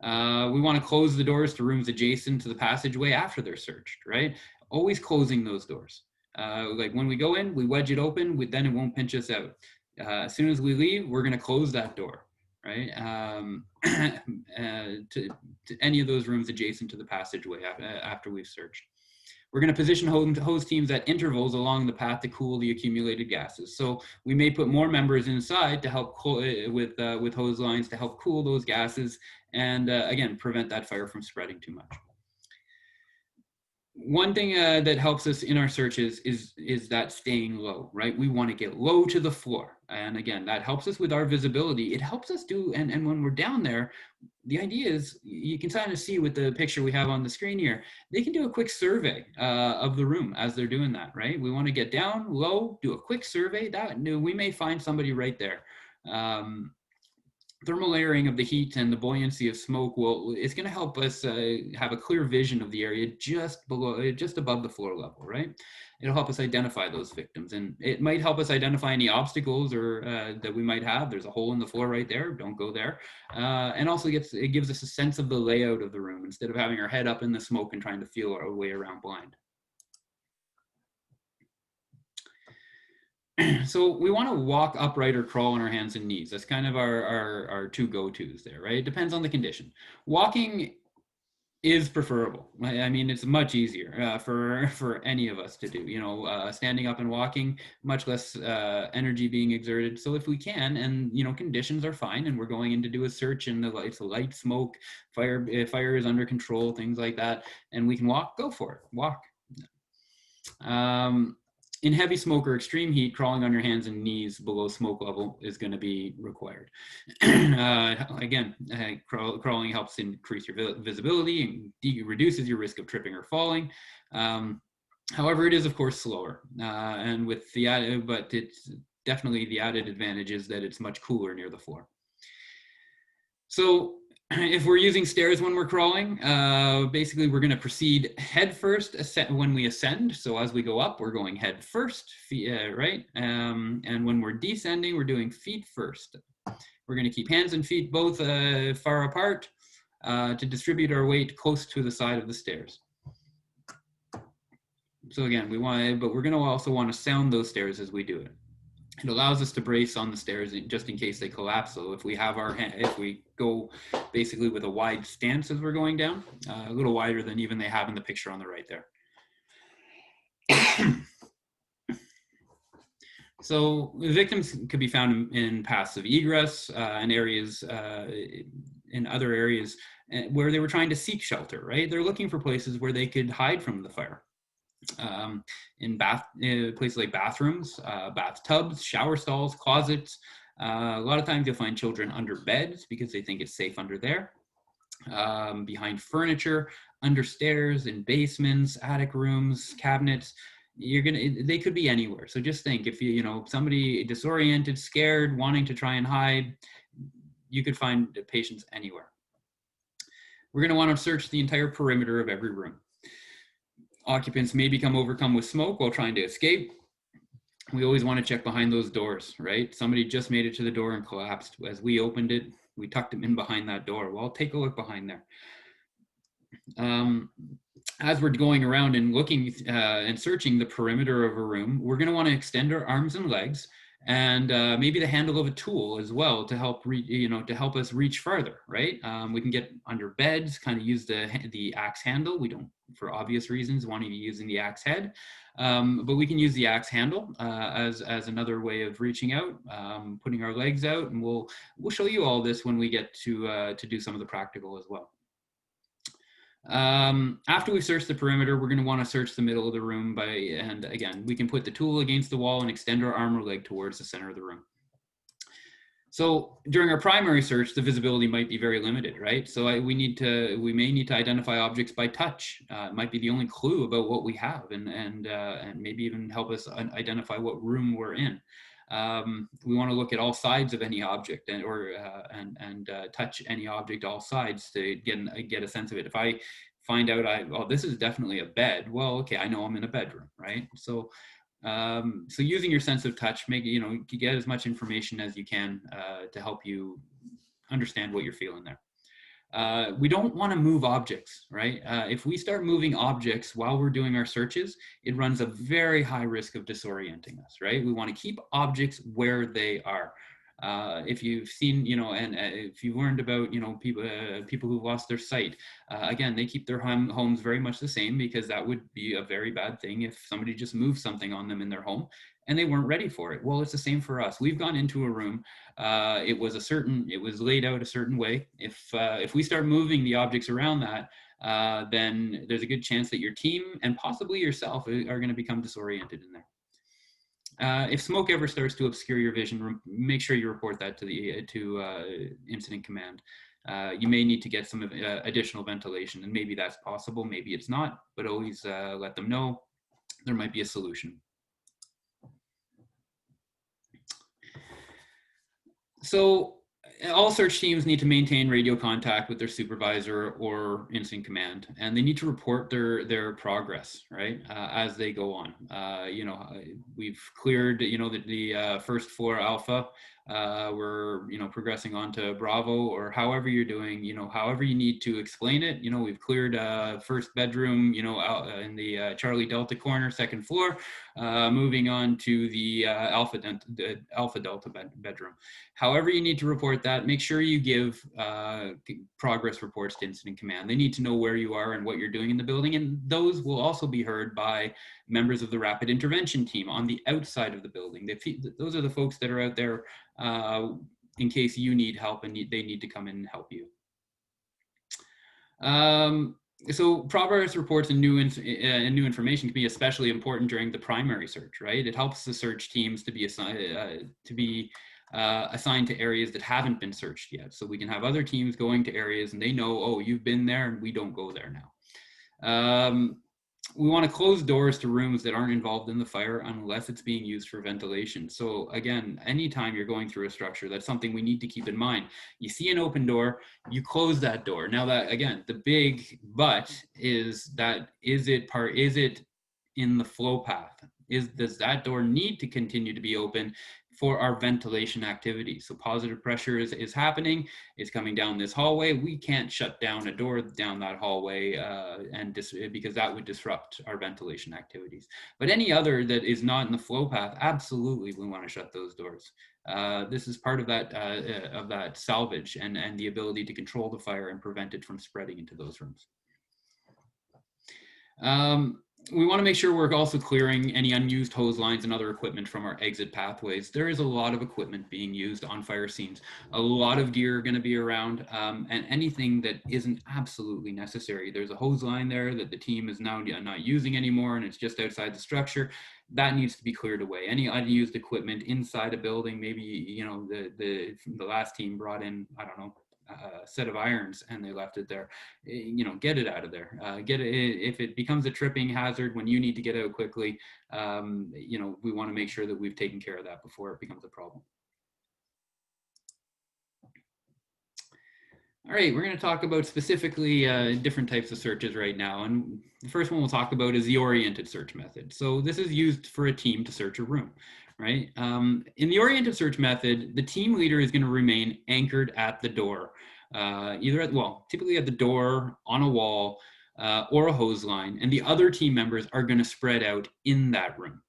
We want to close the doors to rooms adjacent to the passageway after they're searched, right? Always closing those doors. Like when we go in, we wedge it open, then it won't pinch us out. As soon as we leave, we're going to close that door, right? To any of those rooms adjacent to the passageway after we've searched. We're going to position hose teams at intervals along the path to cool the accumulated gases. So we may put more members inside to help with hose lines to help cool those gases and again, prevent that fire from spreading too much. One thing that helps us in our searches is that staying low, right? We want to get low to the floor. And again, that helps us with our visibility. It helps us and when we're down there, the idea is you can kind of see with the picture we have on the screen here, they can do a quick survey of the room as they're doing that, right? We want to get down low, do a quick survey. We may find somebody right there. Thermal layering of the heat and the buoyancy of smoke it's going to help us have a clear vision of the area just above the floor level, right? It'll help us identify those victims, and it might help us identify any obstacles or that we might have. There's a hole in the floor right there, don't go there. And also it gives us a sense of the layout of the room instead of having our head up in the smoke and trying to feel our way around blind. So we want to walk upright or crawl on our hands and knees. That's kind of our two go-tos there, right? It depends on the condition. Walking is preferable. I mean, it's much easier for any of us to do. Standing up and walking, much less energy being exerted. So if we can, and conditions are fine, and we're going in to do a search, and it's a light smoke, fire is under control, things like that, and we can walk, go for it. Walk. In heavy smoke or extreme heat, crawling on your hands and knees below smoke level is going to be required. Again, crawling helps increase your visibility and reduces your risk of tripping or falling. However, it is of course slower, and with the but it's definitely the added advantage is that it's much cooler near the floor. So if we're using stairs when we're crawling, basically we're going to proceed head first when we ascend. So as we go up, we're going head first, right? And when we're descending, we're doing feet first. We're going to keep hands and feet both far apart to distribute our weight close to the side of the stairs. So again, but we're going to also want to sound those stairs as we do it. It allows us to brace on the stairs just in case they collapse. So if we go basically with a wide stance as we're going down, a little wider than even they have in the picture on the right there. So the victims could be found in paths of egress and areas, in other areas where they were trying to seek shelter, right? They're looking for places where they could hide from the fire. In places like bathrooms, bathtubs, shower stalls, closets. A lot of times you'll find children under beds because they think it's safe under there. Behind furniture, under stairs, in basements, attic rooms, cabinets. they could be anywhere. So just think, if somebody disoriented, scared, wanting to try and hide, you could find patients anywhere. We're going to want to search the entire perimeter of every room. Occupants may become overcome with smoke while trying to escape. We always want to check behind those doors, right? Somebody just made it to the door and collapsed. As we opened it, we tucked them in behind that door. Well, take a look behind there. As we're going around and looking and searching the perimeter of a room, we're going to want to extend our arms and legs, and maybe the handle of a tool as well to help to help us reach farther, right? We can get under beds, kind of use the axe handle. We don't, for obvious reasons, want to be using the axe head, but we can use the axe handle as another way of reaching out, putting our legs out, and we'll show you all this when we get to do some of the practical as well. After we've searched the perimeter, we're going to want to search the middle of the room and again, we can put the tool against the wall and extend our arm or leg towards the center of the room. So during our primary search, the visibility might be very limited, right? So we may need to identify objects by touch. It might be the only clue about what we have, and maybe even help us identify what room we're in. We want to look at all sides of any object and touch any object all sides to get a sense of it. If I find out this is definitely a bed, well, okay, I know I'm in a bedroom, right? So using your sense of touch, you get as much information as you can to help you understand what you're feeling there. We don't want to move objects, right? If we start moving objects while we're doing our searches, it runs a very high risk of disorienting us, right? We want to keep objects where they are. If you've seen, and if you've learned about, people who've lost their sight, again, they keep their homes very much the same, because that would be a very bad thing if somebody just moved something on them in their home and they weren't ready for it. Well, it's the same for us. We've gone into a room. It was laid out a certain way. If we start moving the objects around that, then there's a good chance that your team and possibly yourself are going to become disoriented in there. If smoke ever starts to obscure your vision, make sure you report that to incident command. You may need to get some additional ventilation, and maybe that's possible, maybe it's not, but always let them know there might be a solution. So all search teams need to maintain radio contact with their supervisor or incident command, and they need to report their progress, right, as they go on. We've cleared, the first floor alpha. We're, progressing on to Bravo, or however you're doing, however you need to explain it. We've cleared first bedroom, in the Charlie Delta corner, second floor, moving on to the Alpha Delta bedroom. However you need to report that, make sure you give progress reports to incident command. They need to know where you are and what you're doing in the building, and those will also be heard by members of the rapid intervention team on the outside of the building. Those are the folks that are out there in case you need help and they need to come in and help you. So progress reports and new information can be especially important during the primary search, right? It helps the search teams to be assigned to areas that haven't been searched yet. So we can have other teams going to areas and they know, oh, you've been there and we don't go there now. We want to close doors to rooms that aren't involved in the fire unless it's being used for ventilation. So again, anytime you're going through a structure, that's something we need to keep in mind. You see an open door, you close that door. Now that, again, the big but is that, is it in the flow path? Does that door need to continue to be open for our ventilation activity? So positive pressure is happening, it's coming down this hallway. We can't shut down a door down that hallway because that would disrupt our ventilation activities. But any other that is not in the flow path, absolutely we want to shut those doors. This is part of that salvage and the ability to control the fire and prevent it from spreading into those rooms. We want to make sure we're also clearing any unused hose lines and other equipment from our exit pathways. There is a lot of equipment being used on fire scenes. A lot of gear are going to be around, and anything that isn't absolutely necessary. There's a hose line there that the team is now not using anymore, and it's just outside the structure. That needs to be cleared away. Any unused equipment inside a building, maybe the last team brought in, I don't know, set of irons and they left it there. Get it out of there. Get it if it becomes a tripping hazard when you need to get out quickly. We want to make sure that we've taken care of that before it becomes a problem. All right, we're going to talk about specifically different types of searches right now. And the first one we'll talk about is the oriented search method. So this is used for a team to search a room, right? In the oriented search method, the team leader is going to remain anchored at the door, typically at the door, on a wall, or a hose line, and the other team members are going to spread out in that room.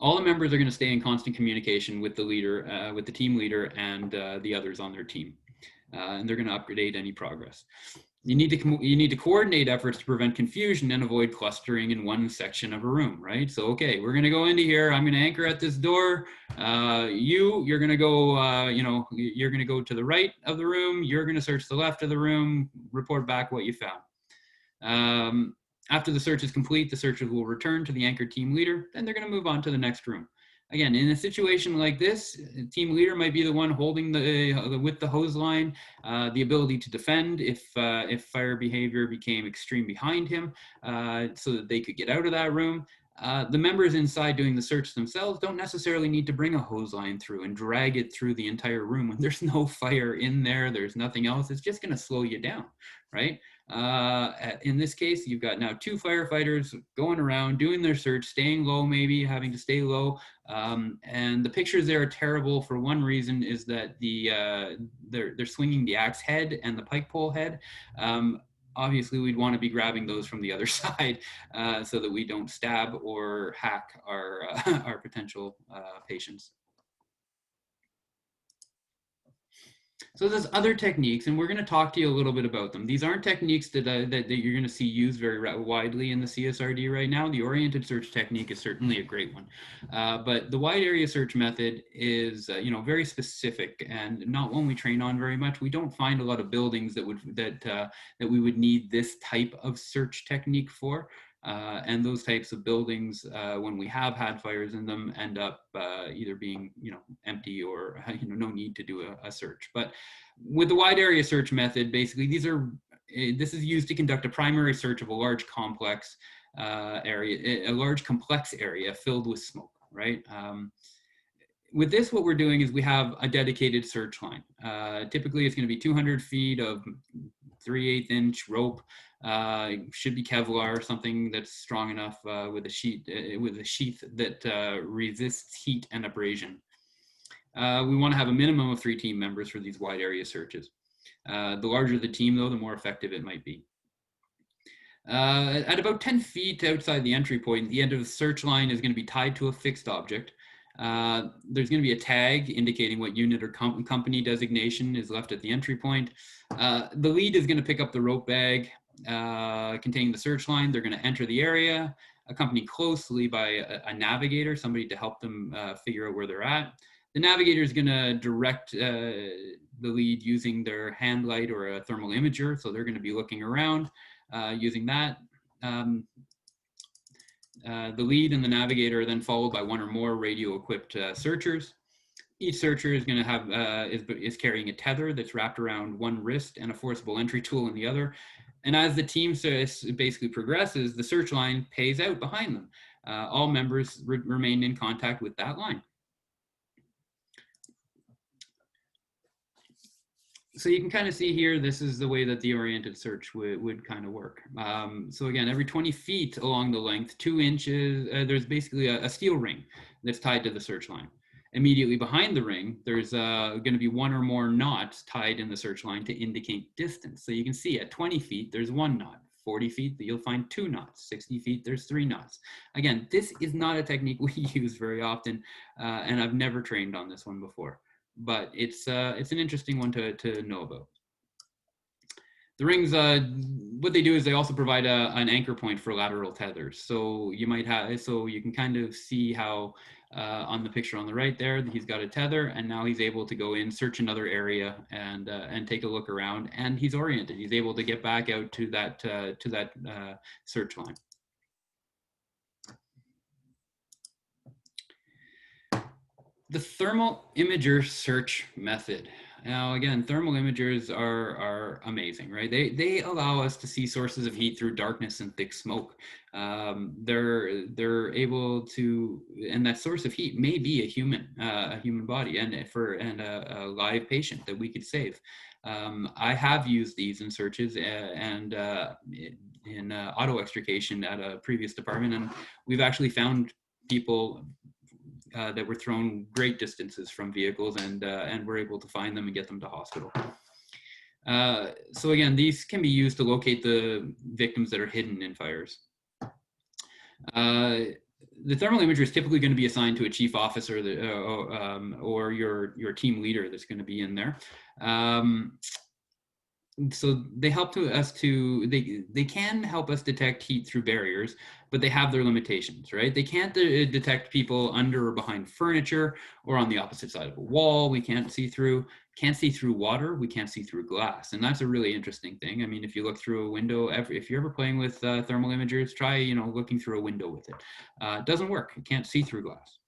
All the members are going to stay in constant communication with the leader, with the team leader and the others on their team. And they're going to update any progress. You need to coordinate efforts to prevent confusion and avoid clustering in one section of a room, right? So, okay, we're going to go into here. I'm going to anchor at this door. You're going to go, you're going to go to the right of the room. You're going to search the left of the room, report back what you found. After the search is complete, the searchers will return to the anchor team leader, then they're going to move on to the next room. Again, in a situation like this, team leader might be the one holding with the hose line, the ability to defend if fire behavior became extreme behind him, so that they could get out of that room. The members inside doing the search themselves don't necessarily need to bring a hose line through and drag it through the entire room when there's no fire in there, there's nothing else. It's just going to slow you down, right? In this case, you've got now 2 firefighters going around doing their search, staying low, maybe having to stay low. And the pictures there are terrible for one reason is that they're swinging the axe head and the pike pole head. Obviously, we'd want to be grabbing those from the other side so that we don't stab or hack our potential patients. So there's other techniques, and we're going to talk to you a little bit about them. These aren't techniques that you're going to see used very widely in the CSRD right now. The oriented search technique is certainly a great one, but the wide area search method is very specific and not one we train on very much. We don't find a lot of buildings that we would need this type of search technique for. And those types of buildings, when we have had fires in them, end up either being empty or no need to do a search. But with the wide area search method, basically this is used to conduct a primary search of a large complex area, a large complex area filled with smoke, right? With this, what we're doing is we have a dedicated search line. Typically, it's going to be 200 feet of 3/8 inch rope. Should be Kevlar, something that's strong enough with a sheath that resists heat and abrasion. We want to have a minimum of 3 team members for these wide area searches. The larger the team, though, the more effective it might be. At about 10 feet outside the entry point, the end of the search line is going to be tied to a fixed object. There's going to be a tag indicating what unit or company designation is left at the entry point. The lead is going to pick up the rope bag containing the search line. They're going to enter the area, accompanied closely by a navigator, somebody to help them figure out where they're at. The navigator is going to direct the lead using their hand light or a thermal imager, so they're going to be looking around using that. The lead and the navigator are then followed by 1 or more radio-equipped searchers. Each searcher is going to have is carrying a tether that's wrapped around one wrist and a forcible entry tool in the other. And as the team basically progresses, the search line pays out behind them. All members remain in contact with that line. So you can kind of see here, this is the way that the oriented search would kind of work. So again, every 20 feet along the length, 2 inches, there's basically a steel ring that's tied to the search line. Immediately behind the ring, there's going to be 1 or more knots tied in the search line to indicate distance. So you can see at 20 feet, there's 1 knot. 40 feet, you'll find 2 knots. 60 feet, there's 3 knots. Again, this is not a technique we use very often, and I've never trained on this one before. But it's an interesting one to know about. The rings, what they do is they also provide an anchor point for lateral tethers. So you can kind of see how on the picture on the right there, he's got a tether, and now he's able to go in, search another area, and take a look around, and he's oriented. He's able to get back out to that search line. The thermal imager search method. Now, again, thermal imagers are amazing, right? They allow us to see sources of heat through darkness and thick smoke. They're able to, and that source of heat may be a human body, and a live patient that we could save. I have used these in searches and in auto extrication at a previous department, and we've actually found people that were thrown great distances from vehicles, and we're able to find them and get them to hospital. So again, these can be used to locate the victims that are hidden in fires. The thermal imager is typically going to be assigned to a chief officer or your team leader that's going to be in there. So they can help us detect heat through barriers, but they have their limitations, right? They can't detect people under or behind furniture or on the opposite side of a wall. We can't see through water. We can't see through glass. And that's a really interesting thing. I mean, if you look through a window, if you're ever playing with thermal imagers, try, looking through a window with it. It doesn't work. You can't see through glass.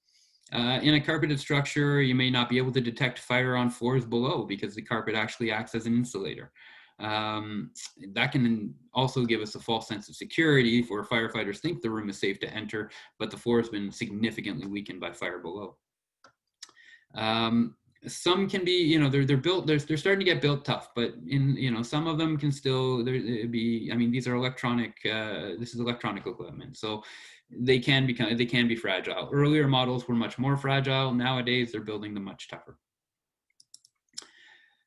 In a carpeted structure, you may not be able to detect fire on floors below because the carpet actually acts as an insulator. That can also give us a false sense of security where firefighters think the room is safe to enter, but the floor has been significantly weakened by fire below. Some can be, they're built, they're starting to get built tough, but some of them can still be, I mean, these are electronic, this is electronic equipment. So they can be fragile. Earlier models were much more fragile. Nowadays, they're building them much tougher.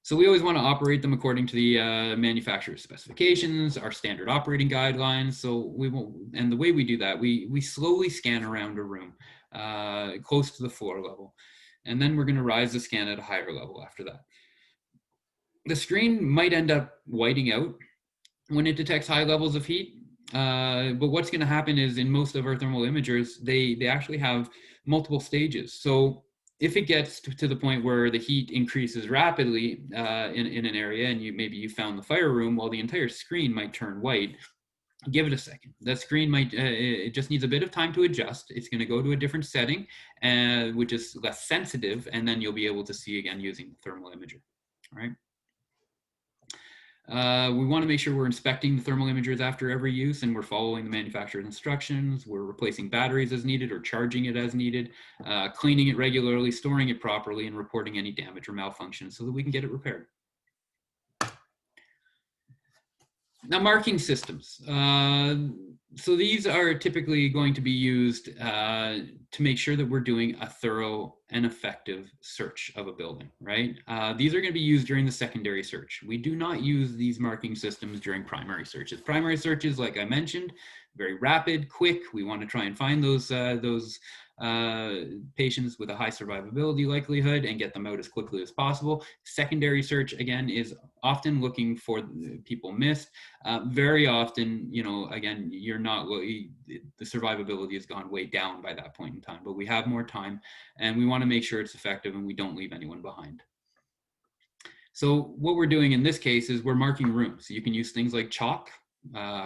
So we always want to operate them according to the manufacturer's specifications, our standard operating guidelines. So and the way we do that, we slowly scan around a room close to the floor level. And then we're going to rise the scan at a higher level after that. The screen might end up whiting out when it detects high levels of heat. But what's going to happen is in most of our thermal imagers, they actually have multiple stages. So if it gets to the point where the heat increases rapidly in an area, and maybe you found the fire room, well, the entire screen might turn white. Give it a second. That screen might, it just needs a bit of time to adjust. It's going to go to a different setting, which is less sensitive, and then you'll be able to see again using the thermal imager, all right? We want to make sure we're inspecting the thermal imagers after every use, and we're following the manufacturer's instructions. We're replacing batteries as needed or charging it as needed, cleaning it regularly, storing it properly, and reporting any damage or malfunction so that we can get it repaired. Now, marking systems. So these are typically going to be used to make sure that we're doing a thorough and effective search of a building, right? These are going to be used during the secondary search. We do not use these marking systems during primary searches. Primary searches, like I mentioned, very rapid, quick. We want to try and find those patients with a high survivability likelihood and get them out as quickly as possible. Secondary search, again, is often looking for people missed. Very often, again, the survivability has gone way down by that point in time, but we have more time and we want to make sure it's effective and we don't leave anyone behind. So what we're doing in this case is we're marking rooms. You can use things like chalk,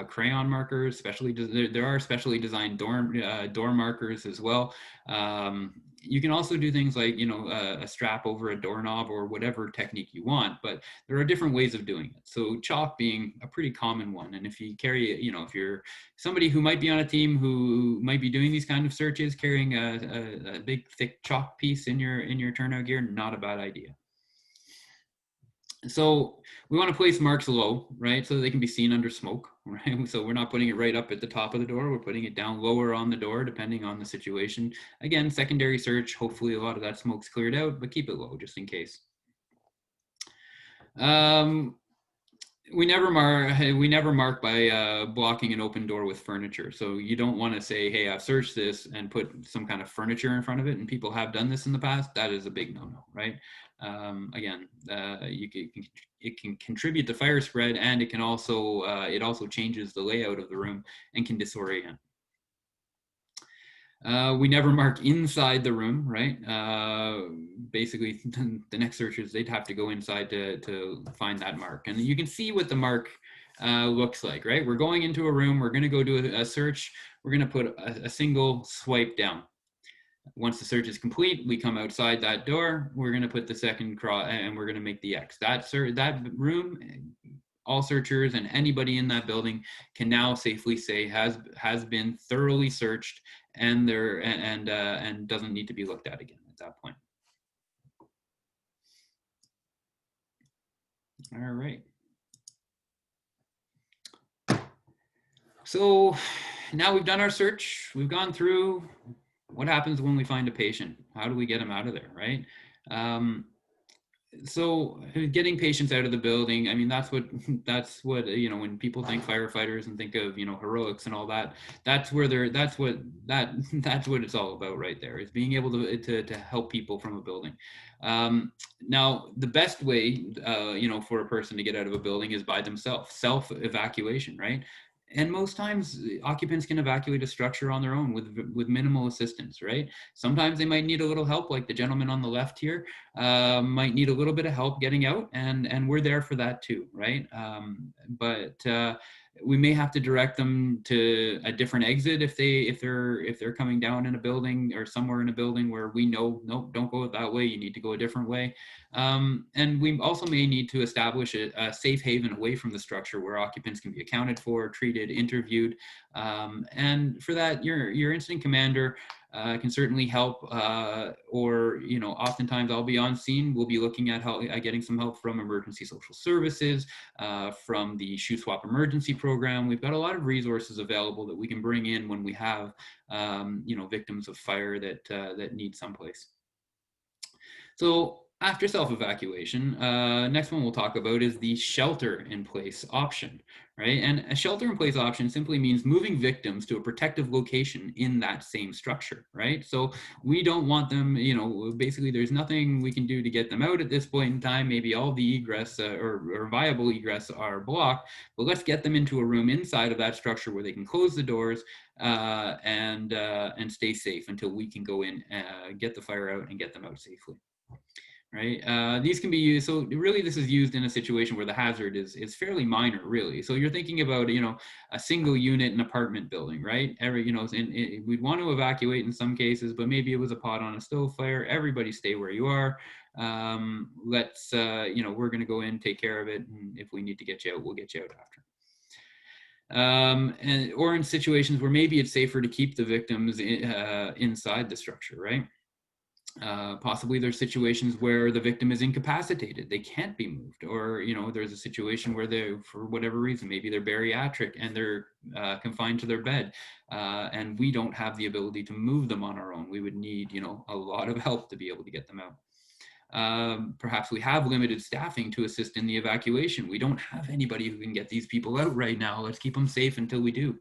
crayon markers, there are specially designed door markers as well. You can also do things like, a strap over a doorknob or whatever technique you want, but there are different ways of doing it. So chalk being a pretty common one. And if you carry, if you're somebody who might be on a team who might be doing these kind of searches, carrying a big thick chalk piece in your turnout gear, not a bad idea. So we want to place marks low, right? So that they can be seen under smoke, right? So we're not putting it right up at the top of the door. We're putting it down lower on the door, depending on the situation. Again, secondary search, hopefully a lot of that smoke's cleared out, but keep it low just in case. We never mark by blocking an open door with furniture. So you don't want to say, hey, I've searched this and put some kind of furniture in front of it. And people have done this in the past. That is a big no-no, right? Again, it can contribute to fire spread, and it also changes the layout of the room and can disorient. We never mark inside the room, right? Basically, the next searchers, they'd have to go inside to find that mark. And you can see what the mark looks like, right? We're going into a room, we're going to go do a search, we're going to put a single swipe down. Once the search is complete, we come outside that door. We're going to put the second cross and we're going to make the X. That room, all searchers and anybody in that building can now safely say has been thoroughly searched and doesn't need to be looked at again at that point. All right. So now we've done our search. We've gone through what happens when we find a patient. How do we get them out of there, right? So getting patients out of the building, I mean, that's what when people think firefighters and think of heroics and all that, that's what it's all about right there, is being able to help people from a building. Now the best way for a person to get out of a building is by themselves, self-evacuation, right? And most times occupants can evacuate a structure on their own with minimal assistance, right? Sometimes they might need a little help, like the gentleman on the left here might need a little bit of help getting out, and we're there for that too, right? But we may have to direct them to a different exit if they're coming down in a building or somewhere in a building where we know, nope, don't go that way, you need to go a different way. And we also may need to establish a safe haven away from the structure where occupants can be accounted for, treated, interviewed. And for that, your incident commander can certainly help, or oftentimes I'll be on scene. We'll be looking at getting some help from emergency social services, from the shoe swap emergency program. We've got a lot of resources available that we can bring in when we have victims of fire that need someplace. So after self-evacuation, next one we'll talk about is the shelter-in-place option, right? And a shelter-in-place option simply means moving victims to a protective location in that same structure, right? So we don't want them, basically there's nothing we can do to get them out at this point in time. Maybe all the egress or viable egress are blocked, but let's get them into a room inside of that structure where they can close the doors and stay safe until we can go in, get the fire out and get them out safely. Right. These can be used. So really this is used in a situation where the hazard is fairly minor, really. So you're thinking about, a single unit in apartment building, right? We'd want to evacuate in some cases, but maybe it was a pot on a stove fire. Everybody stay where you are. We're going to go in, take care of it. And if we need to get you out, we'll get you out after. Or in situations where maybe it's safer to keep the victims inside the structure, right? Possibly there's situations where the victim is incapacitated, they can't be moved, or there's a situation where they, for whatever reason, maybe they're bariatric and they're confined to their bed, and we don't have the ability to move them on our own. We would need a lot of help to be able to get them out. Perhaps we have limited staffing to assist in the evacuation. We don't have anybody who can get these people out right now. Let's keep them safe until we do.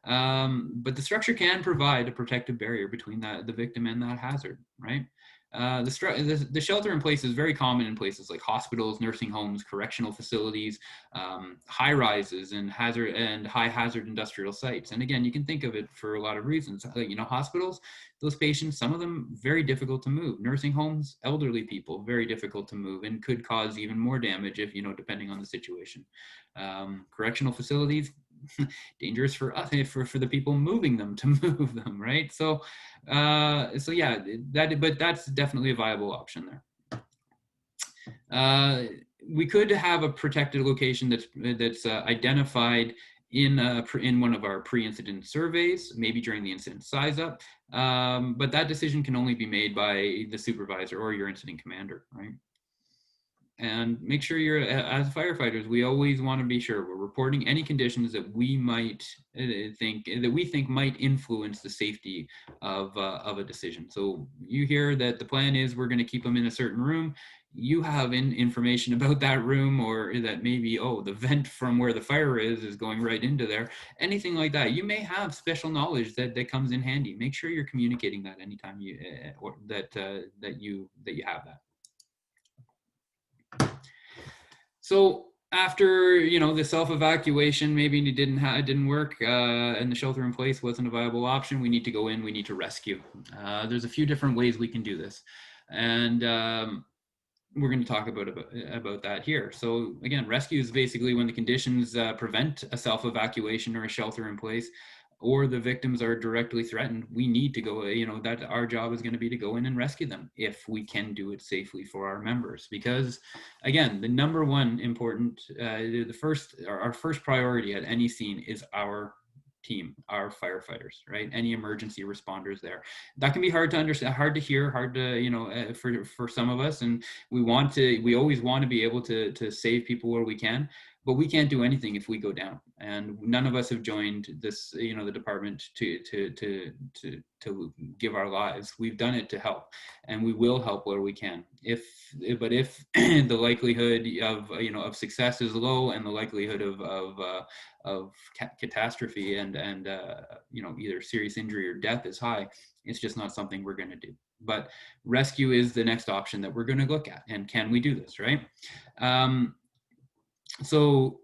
But the structure can provide a protective barrier between the victim and that hazard, right? The shelter in place is very common in places like hospitals, nursing homes, correctional facilities, high rises, and high hazard industrial sites. And again, you can think of it for a lot of reasons. Hospitals, those patients, some of them very difficult to move. Nursing homes, elderly people, very difficult to move and could cause even more damage if, depending on the situation. Correctional facilities, dangerous for us, for the people moving them to move them, right? So yeah, but that's definitely a viable option there. We could have a protected location that's identified in one of our pre-incident surveys, maybe during the incident size up, but that decision can only be made by the supervisor or your incident commander, right? And make sure as firefighters, we always want to be sure we're reporting any conditions that we think might influence the safety of a decision. So you hear that the plan is we're going to keep them in a certain room. You have information about that room, or that maybe, the vent from where the fire is going right into there. Anything like that. You may have special knowledge that comes in handy. Make sure you're communicating that anytime that you have that. So after the self-evacuation, maybe it didn't work, and the shelter in place wasn't a viable option, we need to go in, we need to rescue. There's a few different ways we can do this, and we're going to talk about that here. So again, rescue is basically when the conditions prevent a self-evacuation or a shelter in place, or the victims are directly threatened, we need to go, that our job is going to be to go in and rescue them if we can do it safely for our members. Because again, the number one important, our first priority at any scene is our team, our firefighters, right? Any emergency responders there. That can be hard to understand, hard to hear, hard to, for some of us. And we always want to be able to save people where we can, but we can't do anything if we go down. And none of us have joined this, the department to give our lives. We've done it to help, and we will help where we can. If the likelihood of success is low, and the likelihood of catastrophe and either serious injury or death is high, it's just not something we're going to do. But rescue is the next option that we're going to look at. And can we do this, right? So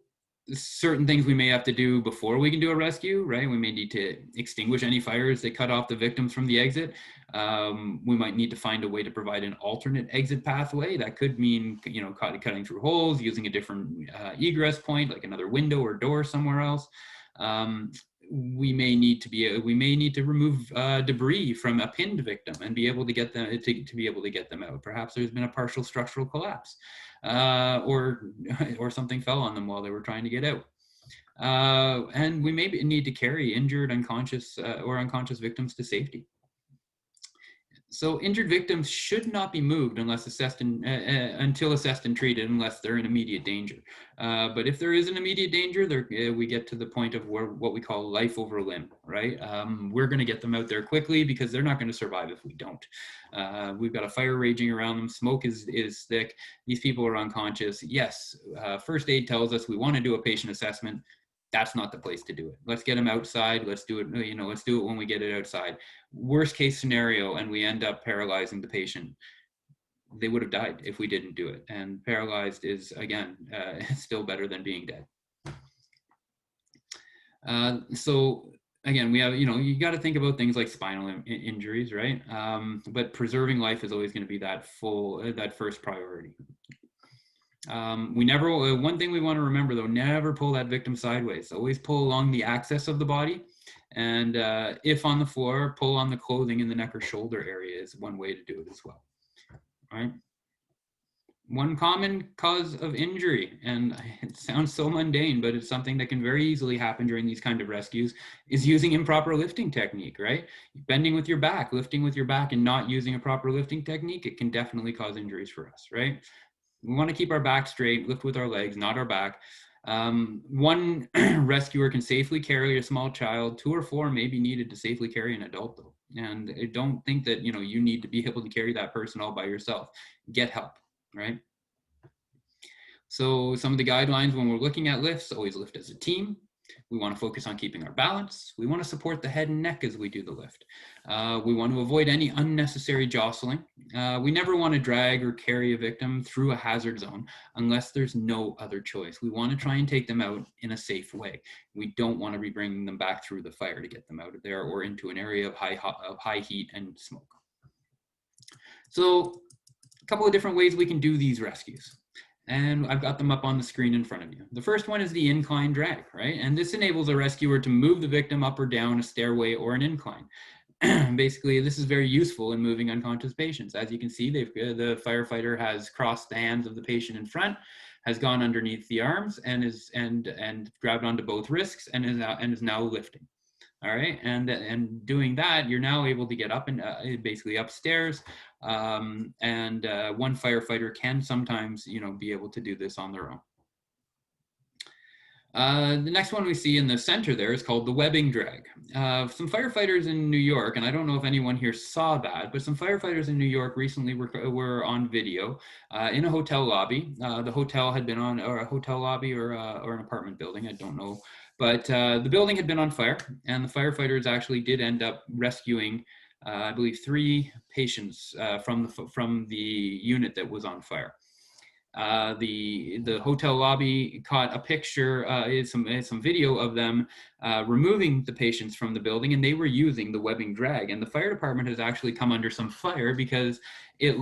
certain things we may have to do before we can do a rescue, right? We may need to extinguish any fires that cut off the victims from the exit. We might need to find a way to provide an alternate exit pathway. That could mean, cutting through holes, using a different egress point, like another window or door somewhere else. We may need to remove debris from a pinned victim and be able to get them to be able to get them out. Perhaps there's been a partial structural collapse, or something fell on them while they were trying to get out. And we may need to carry injured, unconscious victims to safety. So injured victims should not be moved unless until assessed and treated, unless they're in immediate danger. But if there is an immediate danger, we get to the point of what we call life over limb, right? We're going to get them out there quickly because they're not going to survive if we don't. We've got a fire raging around them. Smoke is thick. These people are unconscious. Yes, first aid tells us we want to do a patient assessment. That's not the place to do it. Let's get them outside. Let's do it, let's do it when we get it outside. Worst case scenario, and we end up paralyzing the patient. They would have died if we didn't do it. And paralyzed is, again, still better than being dead. So again, we have, you got to think about things like spinal injuries, right? But preserving life is always going to be that first priority. One thing we want to remember though, never pull that victim sideways. Always pull along the axis of the body. And if on the floor, pull on the clothing in the neck or shoulder area is one way to do it as well, right? One common cause of injury, and it sounds so mundane, but it's something that can very easily happen during these kind of rescues, is using improper lifting technique, right? Bending with your back, lifting with your back, and not using a proper lifting technique, it can definitely cause injuries for us, right? We want to keep our back straight, lift with our legs, not our back. One rescuer can safely carry a small child. 2 or 4 may be needed to safely carry an adult though. And don't think that, you need to be able to carry that person all by yourself. Get help, right? So some of the guidelines when we're looking at lifts, always lift as a team. We want to focus on keeping our balance. We want to support the head and neck as we do the lift. We want to avoid any unnecessary jostling. We never want to drag or carry a victim through a hazard zone unless there's no other choice. We want to try and take them out in a safe way. We don't want to be bringing them back through the fire to get them out of there or into an area of high heat and smoke. So a couple of different ways we can do these rescues. And I've got them up on the screen in front of you. The first one is the incline drag, right? And this enables a rescuer to move the victim up or down a stairway or an incline. Basically, this is very useful in moving unconscious patients. As you can see, the firefighter has crossed the hands of the patient in front, has gone underneath the arms, and grabbed onto both wrists, and is now lifting. All right, and doing that, you're now able to get up and basically upstairs. One firefighter can sometimes, be able to do this on their own. The next one we see in the center there is called the webbing drag. Some firefighters in New York, and I don't know if anyone here saw that, but some firefighters in New York recently were on video in a hotel lobby. The hotel had been on, or a hotel lobby or an apartment building, I don't know. But the building had been on fire, and the firefighters actually did end up rescuing, I believe, 3 patients from the unit that was on fire. The hotel lobby caught a picture, some video of them removing the patients from the building, and they were using the webbing drag. And the fire department has actually come under some fire because it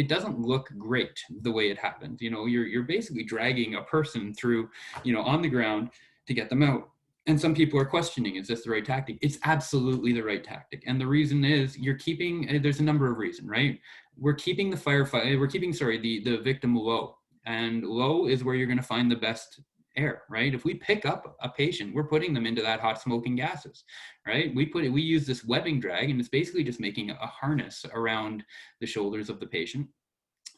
doesn't look great the way it happened. You're basically dragging a person through, on the ground to get them out. And some people are questioning, is this the right tactic? It's absolutely the right tactic. And the reason is you're keeping, there's a number of reasons, right? We're keeping the firefighter, we're keeping, sorry, the victim low. And low is where you're going to find the best air, right? If we pick up a patient, we're putting them into that hot smoking gases, right? We use this webbing drag, and it's basically just making a harness around the shoulders of the patient.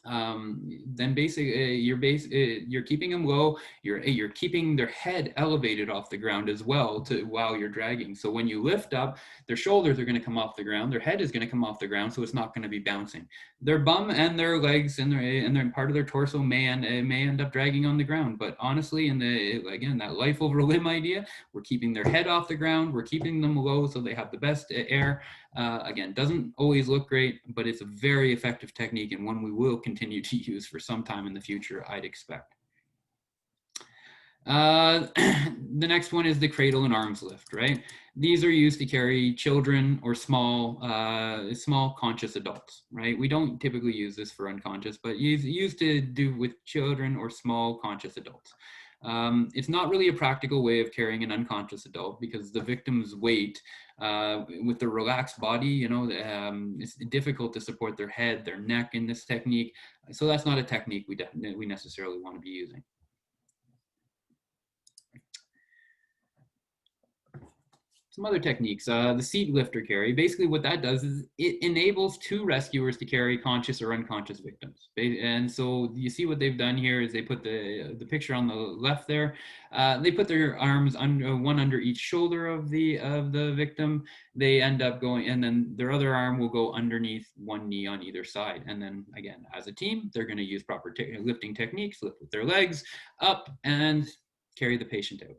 Then basically you're keeping them low. You're keeping their head elevated off the ground as well while you're dragging. So when you lift up, their shoulders are going to come off the ground. Their head is going to come off the ground, so it's not going to be bouncing. Their bum and their legs and their part of their torso may end up dragging on the ground. But honestly, again, that life over limb idea, we're keeping their head off the ground. We're keeping them low so they have the best air. Again, doesn't always look great, but it's a very effective technique and one we will continue to use for some time in the future, I'd expect. The next one is the cradle and arms lift, right? These are used to carry children or small conscious adults, right? We don't typically use this for unconscious, but used to do with children or small conscious adults. It's not really a practical way of carrying an unconscious adult because the victim's weight with the relaxed body, it's difficult to support their head, their neck in this technique. So that's not a technique we necessarily want to be using. Some other techniques, the seat lifter carry. Basically what that does is it enables two rescuers to carry conscious or unconscious victims. And so you see what they've done here is they put the picture on the left there. They put their arms one under each shoulder of the victim. They end up going, and then their other arm will go underneath one knee on either side. And then again, as a team, they're going to use proper lifting techniques, lift with their legs up and carry the patient out.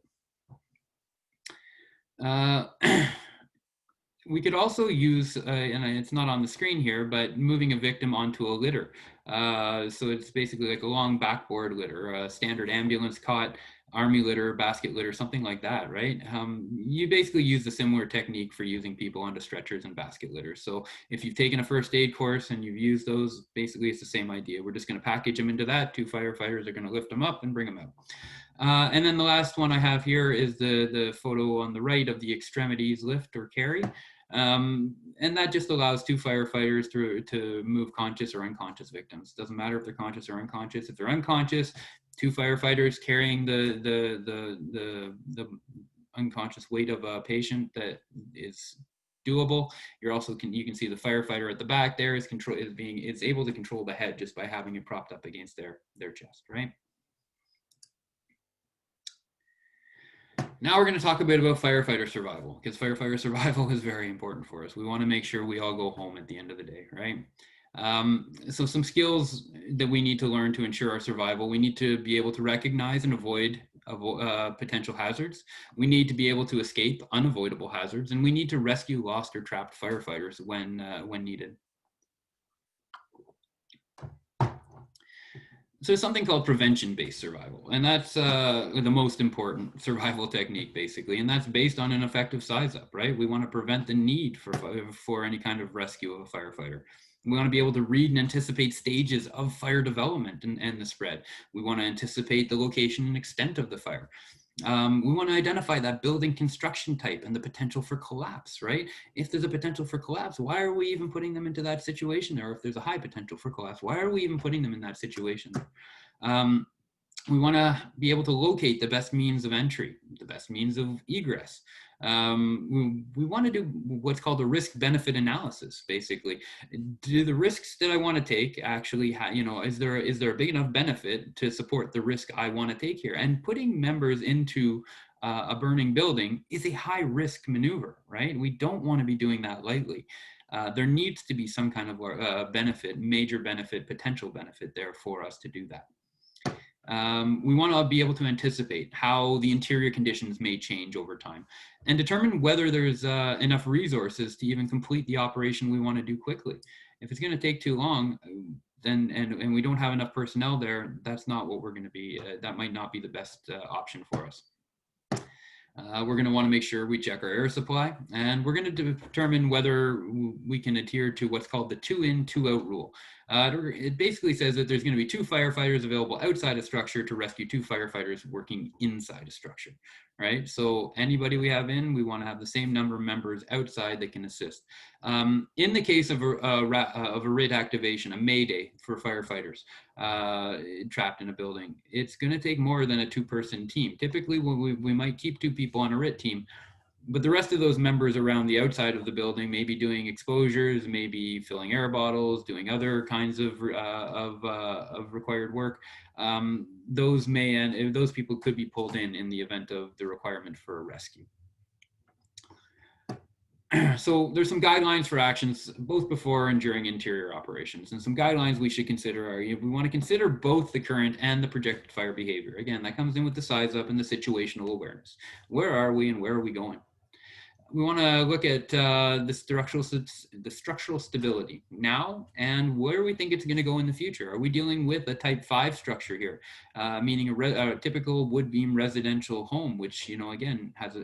We could also use, and it's not on the screen here, but moving a victim onto a litter. So it's basically like a long backboard litter, a standard ambulance cot, army litter, basket litter, something like that, right? You basically use a similar technique for using people onto stretchers and basket litters. So if you've taken a first aid course and you've used those, basically it's the same idea. We're just going to package them into that. Two firefighters are going to lift them up and bring them out. And then the last one I have here is the photo on the right of the extremities lift or carry. And that just allows two firefighters to move conscious or unconscious victims. Doesn't matter if they're conscious or unconscious. If they're unconscious, two firefighters carrying the unconscious weight of a patient that is doable. You can see the firefighter at the back there is able to control the head just by having it propped up against their chest, right? Now we're going to talk a bit about firefighter survival, because firefighter survival is very important for us. We want to make sure we all go home at the end of the day, right? So some skills that we need to learn to ensure our survival. We need to be able to recognize and avoid potential hazards. We need to be able to escape unavoidable hazards, and we need to rescue lost or trapped firefighters when needed. So there's something called prevention-based survival, and that's the most important survival technique, basically, and that's based on an effective size-up, right? We want to prevent the need for any kind of rescue of a firefighter. We want to be able to read and anticipate stages of fire development and the spread. We want to anticipate the location and extent of the fire. We want to identify that building construction type and the potential for collapse, right? If there's a potential for collapse, why are we even putting them into that situation? Or if there's a high potential for collapse, why are we even putting them in that situation? We want to be able to locate the best means of entry, the best means of egress. We want to do what's called a risk-benefit analysis, basically. Do the risks that I want to take actually, is there a big enough benefit to support the risk I want to take here? And putting members into a burning building is a high-risk maneuver, right? We don't want to be doing that lightly. There needs to be some kind of benefit, major benefit, potential benefit there for us to do that. We want to be able to anticipate how the interior conditions may change over time and determine whether there's enough resources to even complete the operation we want to do quickly. If it's going to take too long, then and we don't have enough personnel there, that's not what we're going to be, that might not be the best option for us. We're going to want to make sure we check our air supply, and we're going to determine whether we can adhere to what's called the 2 in, 2 out rule. It basically says that there's going to be 2 firefighters available outside a structure to rescue 2 firefighters working inside a structure, right? So anybody we have in, we want to have the same number of members outside that can assist. In the case of a RIT activation, a Mayday for firefighters trapped in a building, it's going to take more than a 2-person team. Typically, we might keep 2 people on a RIT team, but the rest of those members around the outside of the building may be doing exposures, maybe filling air bottles, doing other kinds of required work. Those people could be pulled in the event of the requirement for a rescue. So there's some guidelines for actions both before and during interior operations, and some guidelines we should consider are, we want to consider both the current and the projected fire behavior. Again, that comes in with the size up and the situational awareness. Where are we and where are we going? We want to look at the structural stability now and where we think it's going to go in the future. Are we dealing with a type 5 structure here, meaning a typical wood beam residential home, which, again, has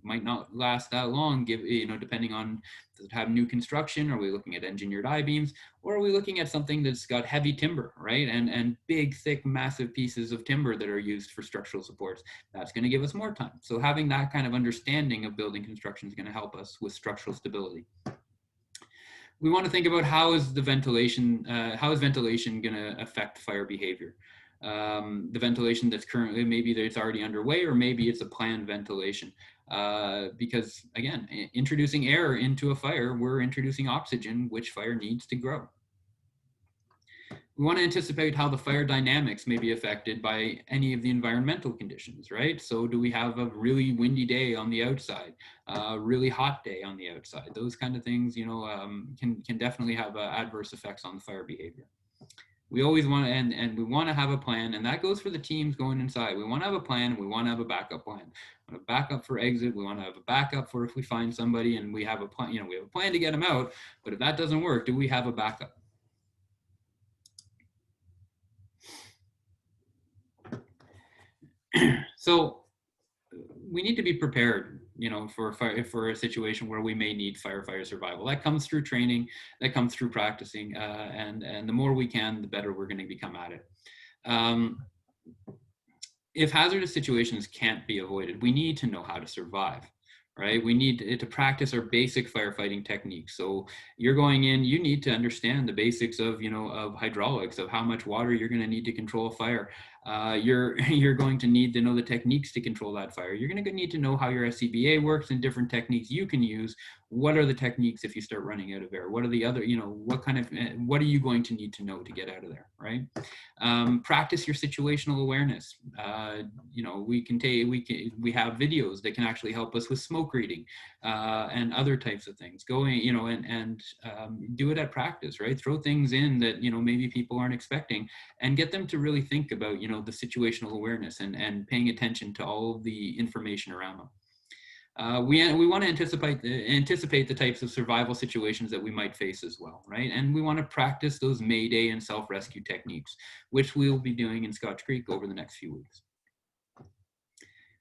might not last that long, depending on, does it have new construction? Are we looking at engineered I-beams? Or are we looking at something that's got heavy timber, right? And big, thick, massive pieces of timber that are used for structural supports? That's going to give us more time. So having that kind of understanding of building construction is going to help us with structural stability. We want to think about how is ventilation going to affect fire behavior? The ventilation that's currently, maybe it's already underway, or maybe it's a planned ventilation. Because again, introducing air into a fire, we're introducing oxygen, which fire needs to grow. We want to anticipate how the fire dynamics may be affected by any of the environmental conditions, right? So do we have a really windy day on the outside, a really hot day on the outside? Those kind of things, can definitely have adverse effects on the fire behavior. We always want to, and we want to have a plan, and that goes for the teams going inside. We want to have a plan, and we want to have a backup plan. We want a backup for exit. We want to have a backup for if we find somebody and we have a plan, we have a plan to get them out, but if that doesn't work, do we have a backup? So we need to be prepared, for a situation where we may need firefighter survival. That comes through training, that comes through practicing, and the more we can, the better we're going to become at it. If hazardous situations can't be avoided, we need to know how to survive. Right? We need to practice our basic firefighting techniques. So you're going in, you need to understand the basics of, of hydraulics, of how much water you're going to need to control a fire. You're going to need to know the techniques to control that fire. You're going to need to know how your SCBA works and different techniques you can use. What are the techniques if you start running out of air? What are the other, what are you going to need to know to get out of there, right? Practice your situational awareness. We have videos that can actually help us with smoke reading and other types of things. Going, and do it at practice, right? Throw things in that, maybe people aren't expecting, and get them to really think about, the situational awareness and paying attention to all of the information around them. We want to anticipate the types of survival situations that we might face as well, right? And we want to practice those Mayday and self-rescue techniques, which we'll be doing in Scotch Creek over the next few weeks.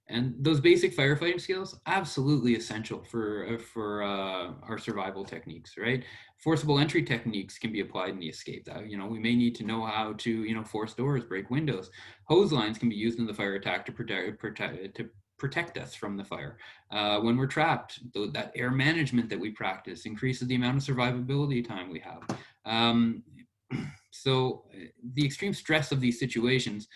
And those basic firefighting skills, absolutely essential for our survival techniques, right? Forcible entry techniques can be applied in the escape. We may need to know how to, force doors, break windows. Hose lines can be used in the fire attack to protect us from the fire. When we're trapped, that air management that we practice increases the amount of survivability time we have. So the extreme stress of these situations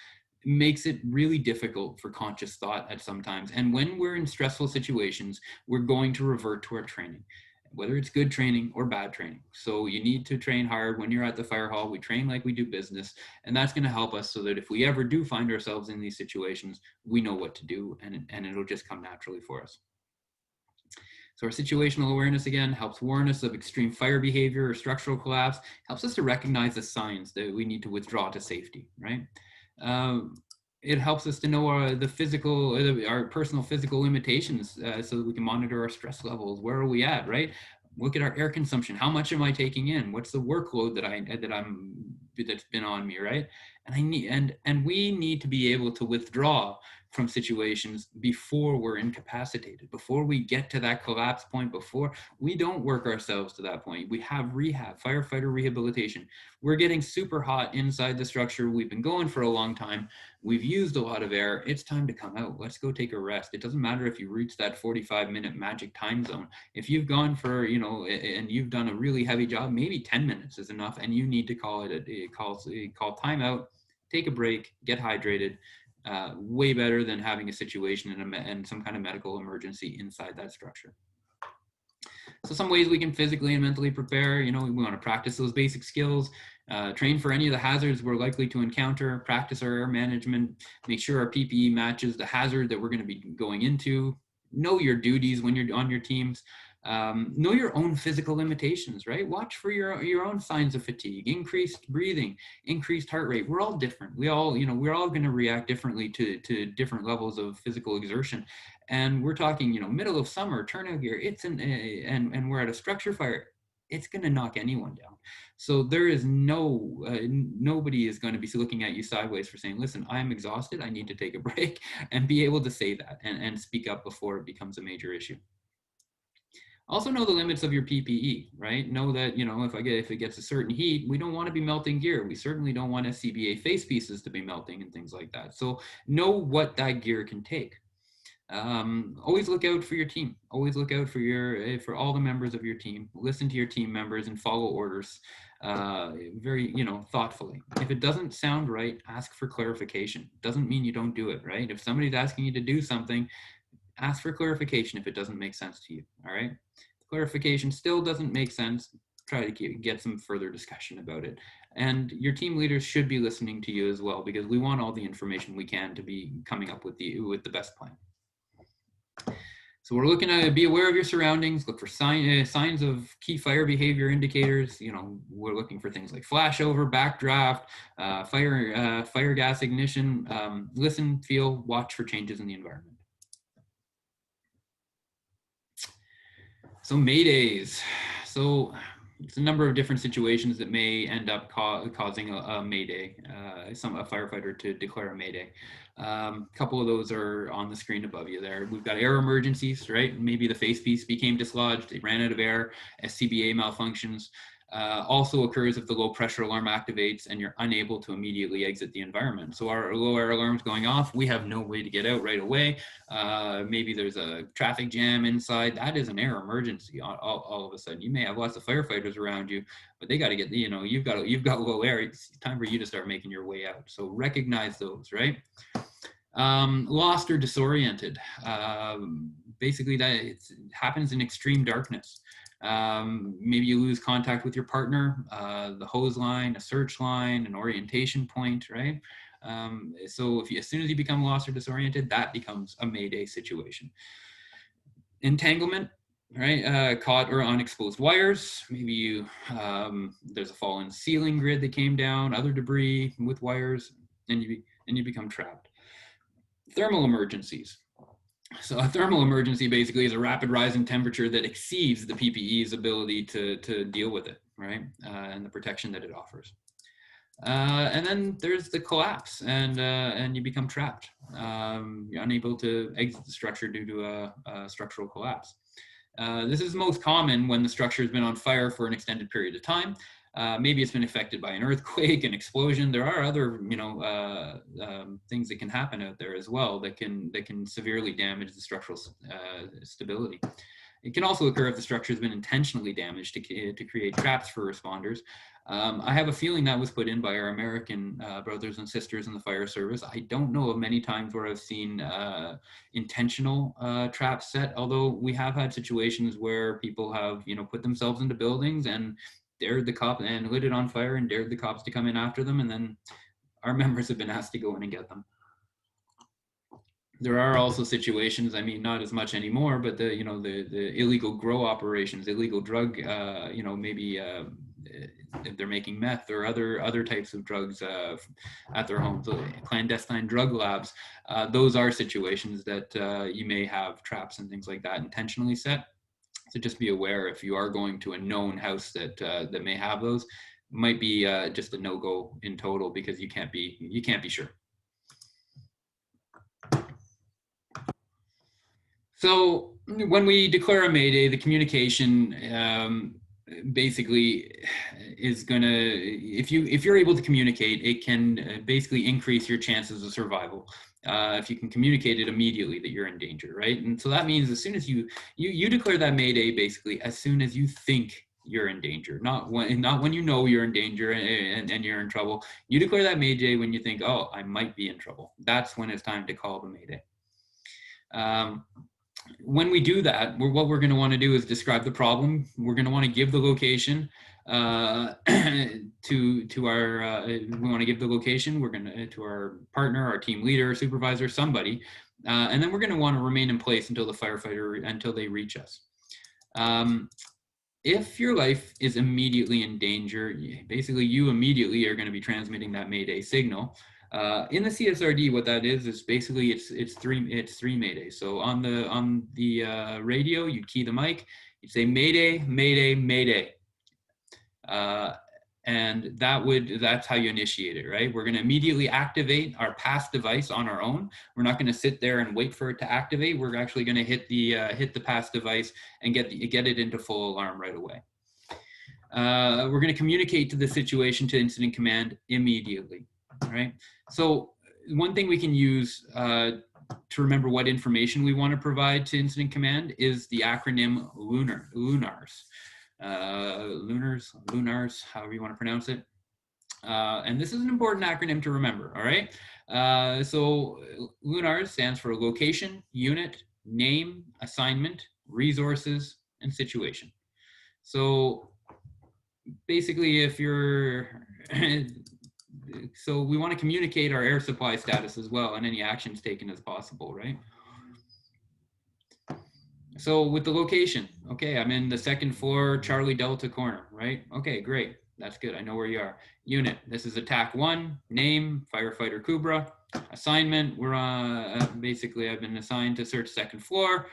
makes it really difficult for conscious thought at sometimes. And when we're in stressful situations, we're going to revert to our training, whether it's good training or bad training. So you need to train hard. When you're at the fire hall, we train like we do business, and that's going to help us so that if we ever do find ourselves in these situations, we know what to do, and it'll just come naturally for us. So our situational awareness, again, helps warn us of extreme fire behavior or structural collapse, helps us to recognize the signs that we need to withdraw to safety, right? It helps us to know our personal physical limitations, so that we can monitor our stress levels. Where are we at, right? Look at our air consumption. How much am I taking in? What's the workload that's been on me, right? And we need to be able to withdraw from situations before we're incapacitated, before we get to that collapse point, before we don't work ourselves to that point. We have rehab, firefighter rehabilitation. We're getting super hot inside the structure. We've been going for a long time. We've used a lot of air. It's time to come out. Let's go take a rest. It doesn't matter if you reach that 45-minute magic time zone. If you've gone for, and you've done a really heavy job, maybe 10 minutes is enough, and you need to call time out, take a break, get hydrated. Way better than having a situation and some kind of medical emergency inside that structure. So some ways we can physically and mentally prepare, we want to practice those basic skills, train for any of the hazards we're likely to encounter, practice our air management, make sure our PPE matches the hazard that we're going to be going into, know your duties when you're on your teams, know your own physical limitations, right? Watch for your own signs of fatigue, increased breathing, increased heart rate. We're all different. We're all going to react differently to different levels of physical exertion. And we're talking, middle of summer, turnout gear, and we're at a structure fire. It's going to knock anyone down. So there is nobody is going to be looking at you sideways for saying, listen, I'm exhausted. I need to take a break, and be able to say that and speak up before it becomes a major issue. Also know the limits of your PPE, right? Know that, if it gets a certain heat, we don't want to be melting gear. We certainly don't want SCBA face pieces to be melting and things like that. So know what that gear can take. Always look out for your team. Always look out for all the members of your team. Listen to your team members and follow orders very, thoughtfully. If it doesn't sound right, ask for clarification. Doesn't mean you don't do it, right? If somebody's asking you to do something, ask for clarification if it doesn't make sense to you, all right? If clarification still doesn't make sense, try to get some further discussion about it. And your team leaders should be listening to you as well, because we want all the information we can to be coming up with the best plan. So we're looking at be aware of your surroundings, look for signs of key fire behavior indicators. We're looking for things like flashover, backdraft, fire gas ignition. Listen, feel, watch for changes in the environment. So Maydays. So it's a number of different situations that may end up causing a Mayday, a firefighter to declare a Mayday. A couple of those are on the screen above you there. We've got air emergencies, right? Maybe the face piece became dislodged, it ran out of air, SCBA malfunctions. Also occurs if the low pressure alarm activates and you're unable to immediately exit the environment. So our low air alarm's going off, we have no way to get out right away. Maybe there's a traffic jam inside. That is an air emergency all of a sudden. You may have lots of firefighters around you, but they got to get, you've got low air. It's time for you to start making your way out. So recognize those, right? Lost or disoriented. Basically that happens in extreme darkness. Maybe you lose contact with your partner, the hose line, a search line, an orientation point, right? So as soon as you become lost or disoriented, that becomes a Mayday situation. Entanglement, right? Caught or on exposed wires. Maybe there's a fallen ceiling grid that came down, other debris with wires, and you become trapped. Thermal emergencies. So a thermal emergency basically is a rapid rise in temperature that exceeds the PPE's ability to deal with it, right? And the protection that it offers. And then there's the collapse, and you become trapped. You're unable to exit the structure due to a structural collapse. This is most common when the structure has been on fire for an extended period of time. Maybe it's been affected by an earthquake, an explosion. There are other, things that can happen out there as well that can severely damage the structural stability. It can also occur if the structure has been intentionally damaged to create traps for responders. I have a feeling that was put in by our American brothers and sisters in the fire service. I don't know of many times where I've seen intentional traps set, although we have had situations where people have, put themselves into buildings and dared the cop and lit it on fire and dared the cops to come in after them, and then our members have been asked to go in and get them. There are also situations, I mean, not as much anymore, but the illegal grow operations, illegal drug, maybe if they're making meth or other types of drugs at their homes, clandestine drug labs. Those are situations that you may have traps and things like that intentionally set. So just be aware if you are going to a known house that may have those, might be just a no-go in total because you can't be sure. So when we declare a Mayday, the communication basically is gonna, if you're able to communicate, it can basically increase your chances of survival. If you can communicate it immediately that you're in danger, right? And so that means as soon as you declare that Mayday, basically as soon as you think you're in danger, not when you know you're in danger and you're in trouble. You declare that Mayday when you think, oh, I might be in trouble. That's when it's time to call the Mayday. When we do that, what we're going to want to do is describe the problem. We're going to want to give the location to our. We want to give the location. We're going to our partner, our team leader, supervisor, somebody, and then we're going to want to remain in place until until they reach us. If your life is immediately in danger, basically you immediately are going to be transmitting that Mayday signal. In the CSRD, what that is basically it's three Maydays. So on the radio, you'd key the mic, you'd say Mayday, Mayday, Mayday, and that's how you initiate it, right? We're going to immediately activate our pass device on our own. We're not going to sit there and wait for it to activate. We're actually going to hit the pass device and get it into full alarm right away. We're going to communicate to the situation to incident command immediately. All right. So one thing we can use to remember what information we want to provide to incident command is the acronym LUNARS. LUNARS, however you want to pronounce it. And this is an important acronym to remember. All right. So LUNARS stands for location, unit, name, assignment, resources, and situation. So basically, if you're so we want to communicate our air supply status as well and any actions taken as possible, right? So with the location, okay, I'm in the second floor, Charlie Delta corner, right? Okay, great. That's good. I know where you are. Unit, this is attack 1. Name, Firefighter Kubra. Assignment, we're basically I've been assigned to search second floor.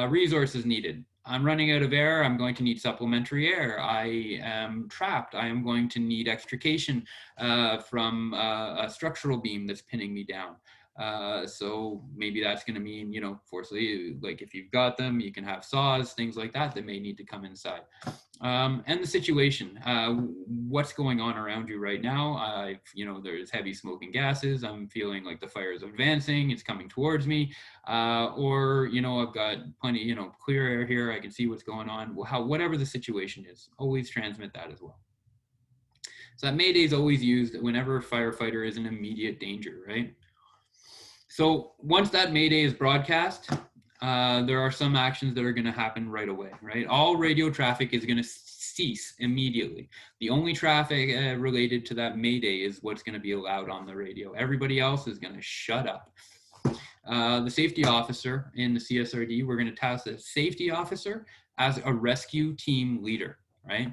Resources needed. I'm running out of air. I'm going to need supplementary air. I am trapped. I am going to need extrication from a structural beam that's pinning me down. So maybe that's going to mean, forcefully, like if you've got them, you can have saws, things like that may need to come inside. And the situation, what's going on around you right now? There's heavy smoking gases. I'm feeling like the fire is advancing. It's coming towards me. Or, I've got plenty, clear air here. I can see what's going on. Whatever the situation is, always transmit that as well. So that Mayday is always used whenever a firefighter is in immediate danger, right? So once that Mayday is broadcast, there are some actions that are going to happen right away, right? All radio traffic is going to cease immediately. The only traffic related to that Mayday is what's going to be allowed on the radio. Everybody else is going to shut up. The safety officer in the CSRD, we're going to task the safety officer as a rescue team leader, right?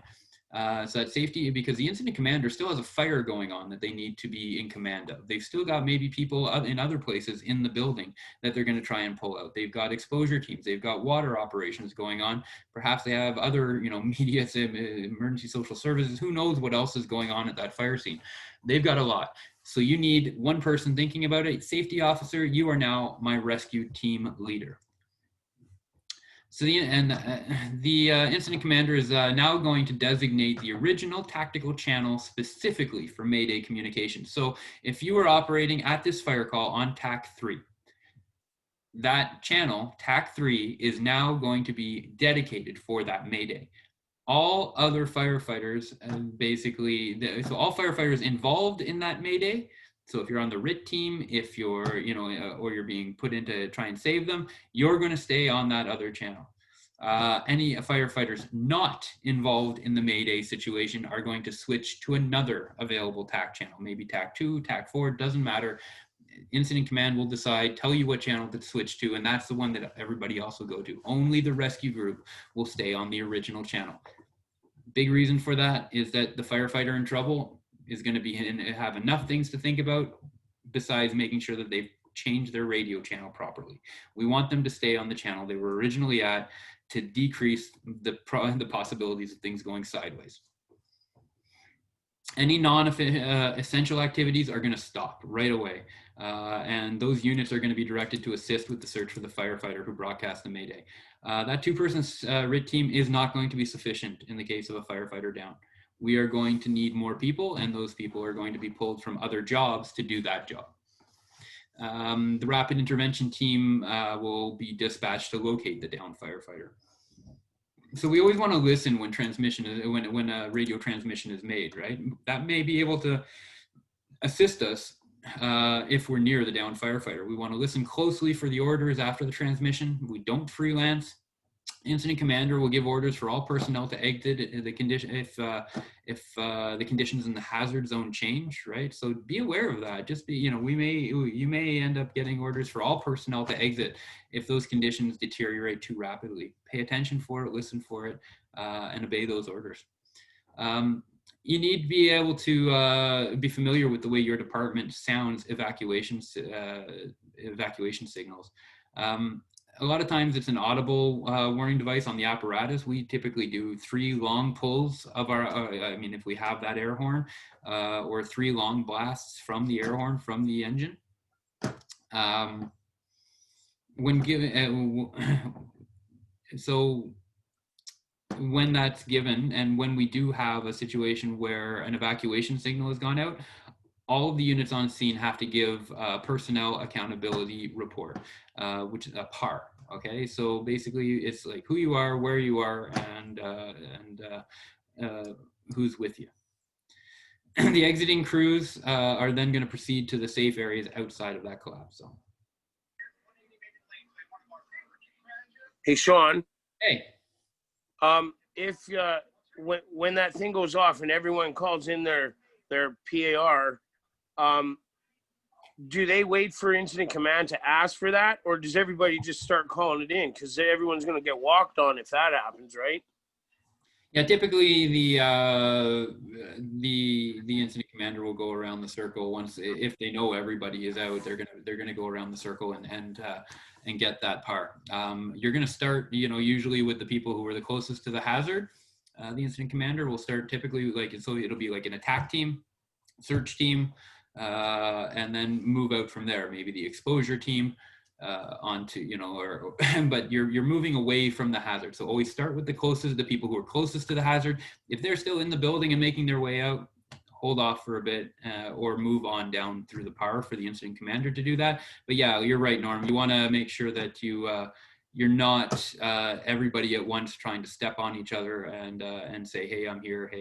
So that safety, because the incident commander still has a fire going on that they need to be in command of. They've still got maybe people in other places in the building that they're going to try and pull out. They've got exposure teams. They've got water operations going on. Perhaps they have other, media, emergency social services. Who knows what else is going on at that fire scene? They've got a lot. So you need one person thinking about it. Safety officer, you are now my rescue team leader. So the incident commander is now going to designate the original tactical channel specifically for Mayday communication. So if you are operating at this fire call on TAC 3, that channel, TAC 3, is now going to be dedicated for that Mayday. All other firefighters, so all firefighters involved in that Mayday, so if you're on the RIT team, if you're, or you're being put in to try and save them, you're going to stay on that other channel. Any firefighters not involved in the Mayday situation are going to switch to another available TAC channel, maybe TAC 2, TAC 4, doesn't matter. Incident command will decide, tell you what channel to switch to, and that's the one that everybody else will go to. Only the rescue group will stay on the original channel. Big reason for that is that the firefighter in trouble is going to have enough things to think about besides making sure that they've changed their radio channel properly. We want them to stay on the channel they were originally at to decrease the possibilities of things going sideways. Any non-essential activities are going to stop right away. And those units are going to be directed to assist with the search for the firefighter who broadcast the Mayday. That two-person RIT team is not going to be sufficient in the case of a firefighter down. We are going to need more people, and those people are going to be pulled from other jobs to do that job. The rapid intervention team will be dispatched to locate the downed firefighter. So we always want to listen when when a radio transmission is made, right? That may be able to assist us if we're near the downed firefighter. We want to listen closely for the orders after the transmission. We don't freelance. Incident commander will give orders for all personnel to exit the condition if the conditions in the hazard zone change, right? So be aware of that. Just be, you may end up getting orders for all personnel to exit if those conditions deteriorate too rapidly. Pay attention for it, listen for it, and obey those orders. You need to be able to be familiar with the way your department sounds evacuation signals. A lot of times it's an audible warning device on the apparatus. We typically do 3 long pulls of our, if we have that air horn, or 3 long blasts from the air horn from the engine. When given, so when that's given, and when we do have a situation where an evacuation signal has gone out, all of the units on scene have to give a personnel accountability report, which is a PAR. Okay, so basically it's like who you are, where you are, and who's with you. The exiting crews are then going to proceed to the safe areas outside of that collapse zone. Hey, Sean. Hey. If when that thing goes off and everyone calls in their PAR, do they wait for incident command to ask for that, or does everybody just start calling it in? Because everyone's going to get walked on if that happens, right? Yeah, typically the incident commander will go around the circle once, if they know everybody is out, they're gonna go around the circle and get that PAR. You're gonna start, usually with the people who are the closest to the hazard. The incident commander will start typically so it'll be like an attack team, search team, and then move out from there. Maybe the exposure team. Onto, but you're moving away from the hazard. So always start with the people who are closest to the hazard. If they're still in the building and making their way out, hold off for a bit, or move on down through the PAR for the incident commander to do that. But yeah, you're right, Norm. You want to make sure that you're not everybody at once trying to step on each other and say, hey, I'm here,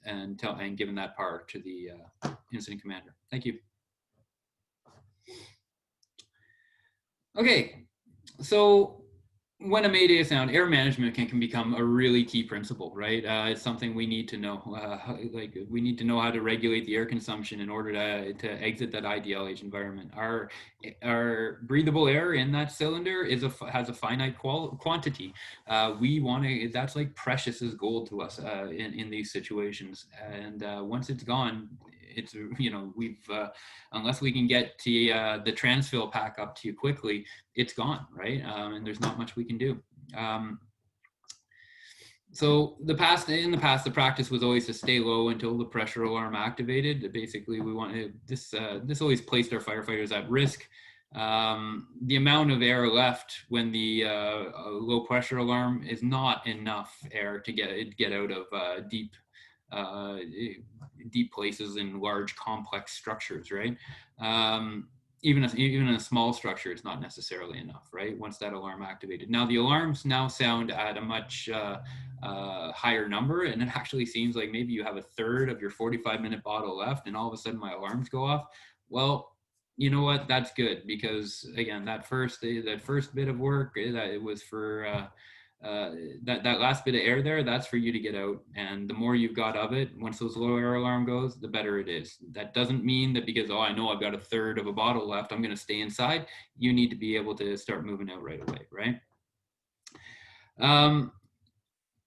and giving that PAR to the incident commander. Thank you. Okay, so when a Mayday is sound, air management can become a really key principle, right? It's something we need to know. We need to know how to regulate the air consumption in order to exit that IDLH environment. Our breathable air in that cylinder has a finite quantity. That's like precious as gold to us in these situations. And once it's gone, it's, unless we can get the transfill pack up to you quickly, it's gone, right? And there's not much we can do. So in the past, the practice was always to stay low until the pressure alarm activated. Basically, we wanted this always placed our firefighters at risk. The amount of air left when the low pressure alarm is not enough air to get out of deep places in large complex structures, right? Even in a small structure, it's not necessarily enough, right? Once that alarm activated. Now the alarms now sound at a much higher number, and it actually seems like maybe you have a third of your 45-minute bottle left, and all of a sudden my alarms go off. Well, you know what? That's good, because again, that first bit of work, that it was for that last bit of air there, that's for you to get out. And the more you've got of it, once those low air alarm goes, the better it is. That doesn't mean that because, I know I've got a third of a bottle left, I'm going to stay inside. You need to be able to start moving out right away, right? A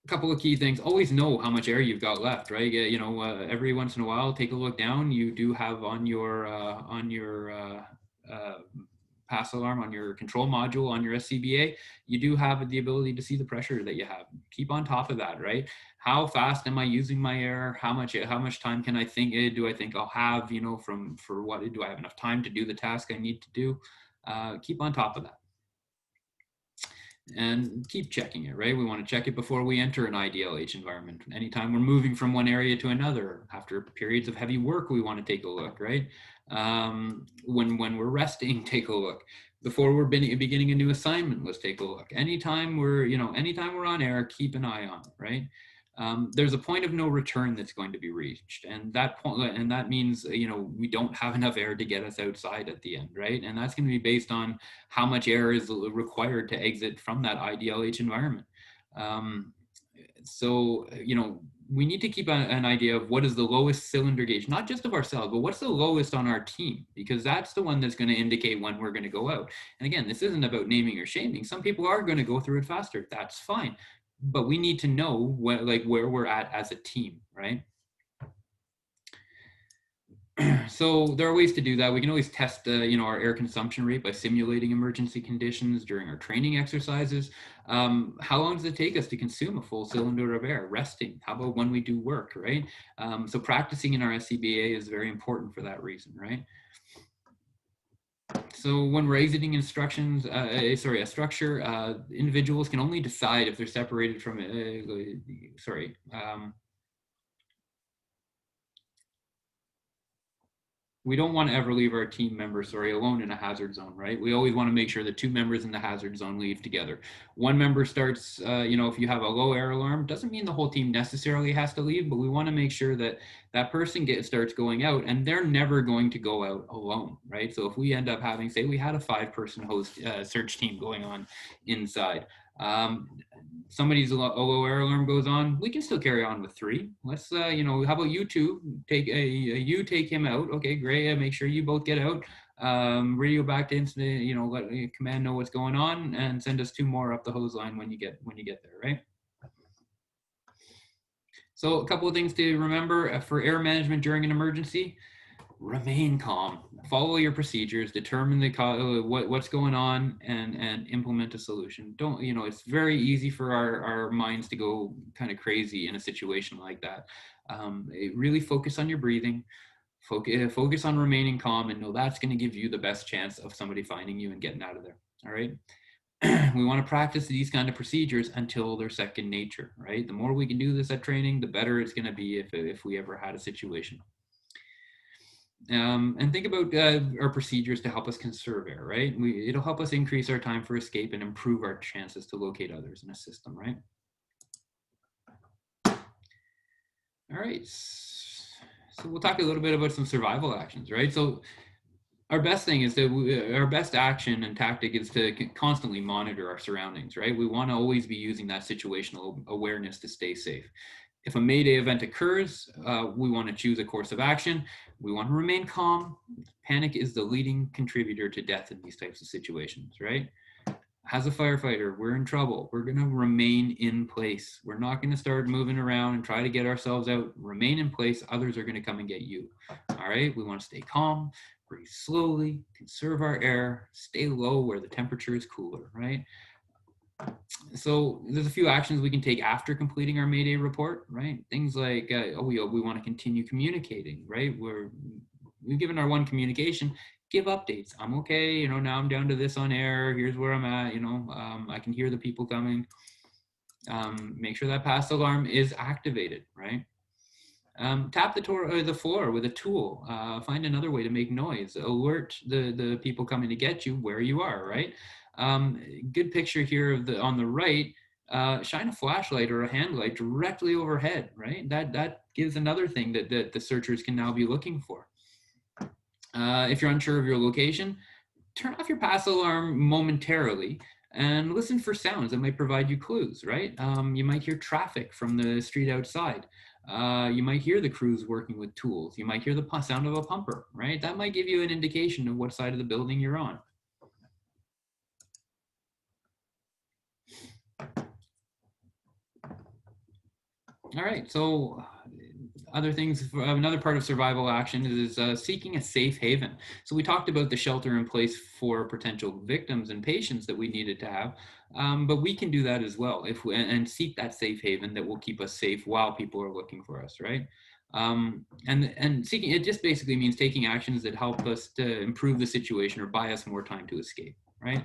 couple of key things. Always know how much air you've got left, right? Every once in a while, take a look down. You do have on your pass alarm on your control module on your SCBA, you do have the ability to see the pressure that you have. Keep on top of that, right? How fast am I using my air? How much time can I think? Do I think I'll have? You know, for what do I have enough time to do the task I need to do? Keep on top of that. And keep checking it, right? We want to check it before we enter an IDLH environment. Anytime we're moving from one area to another, after periods of heavy work, we want to take a look, right? When we're resting, take a look. Before we're beginning a new assignment, let's take a look. Anytime we're on air, keep an eye on it, right? There's a point of no return that's going to be reached, and that means we don't have enough air to get us outside at the end, right? And that's going to be based on how much air is required to exit from that IDLH environment. So we need to keep an idea of what is the lowest cylinder gauge, not just of ourselves, but what's the lowest on our team, because that's the one that's going to indicate when we're going to go out. And again, this isn't about naming or shaming. Some people are going to go through it faster. That's fine. But we need to know where we're at as a team, right? So there are ways to do that. We can always test, our air consumption rate by simulating emergency conditions during our training exercises. How long does it take us to consume a full cylinder of air? Resting. How about when we do work, right? So practicing in our SCBA is very important for that reason, right? So when we're exiting a structure, individuals can only decide if they're separated from we don't want to ever leave our team members, alone in a hazard zone, right? We always want to make sure that two members in the hazard zone leave together. One member starts, if you have a low air alarm, doesn't mean the whole team necessarily has to leave, but we want to make sure that that person starts going out, and they're never going to go out alone, right? So if we end up having, say we had a 5-person host search team going on inside, somebody's a low air alarm goes on, we can still carry on with 3. Let's, how about you two take you take him out? Okay, great. Make sure you both get out. Radio back to incident. Let command know what's going on, and send us 2 more up the hose line when you get there, right? So a couple of things to remember for air management during an emergency. Remain calm, follow your procedures, determine what's going on, and implement a solution. Don't, it's very easy for our minds to go kind of crazy in a situation like that. Really focus on your breathing, focus on remaining calm, and know that's going to give you the best chance of somebody finding you and getting out of there. All right. We want to practice these kind of procedures until they're second nature, right? The more we can do this at training, the better it's going to be if we ever had a situation. And think about our procedures to help us conserve air, right? It'll help us increase our time for escape and improve our chances to locate others in a system, right? All right. So we'll talk a little bit about some survival actions, right? So our best thing is our best action and tactic is to constantly monitor our surroundings, right? We want to always be using that situational awareness to stay safe. If a Mayday event occurs, we want to choose a course of action. We want to remain calm. Panic is the leading contributor to death in these types of situations, right? As a firefighter, we're in trouble. We're going to remain in place. We're not going to start moving around and try to get ourselves out. Remain in place. Others are going to come and get you. All right. We want to stay calm, breathe slowly, conserve our air, stay low where the temperature is cooler, right? So there's a few actions we can take after completing our Mayday report, right? Things like, we want to continue communicating, right? We've given our one communication, give updates. I'm okay, now I'm down to this on air. Here's where I'm at, I can hear the people coming. Make sure that pass alarm is activated, right? Tap the floor with a tool. Find another way to make noise. Alert the people coming to get you where you are, right? Good picture here on the right. Shine a flashlight or a hand light directly overhead, right? That gives another thing that the searchers can now be looking for. If you're unsure of your location, turn off your pass alarm momentarily and listen for sounds that might provide you clues, right? You might hear traffic from the street outside. You might hear the crews working with tools. You might hear the sound of a pumper, right? That might give you an indication of what side of the building you're on. All right, so Other things, another part of survival action is seeking a safe haven. So we talked about the shelter in place for potential victims and patients that we needed to have, but we can do that as well if we, and seek that safe haven that will keep us safe while people are looking for us, right? And seeking it just basically means taking actions that help us to improve the situation or buy us more time to escape, right?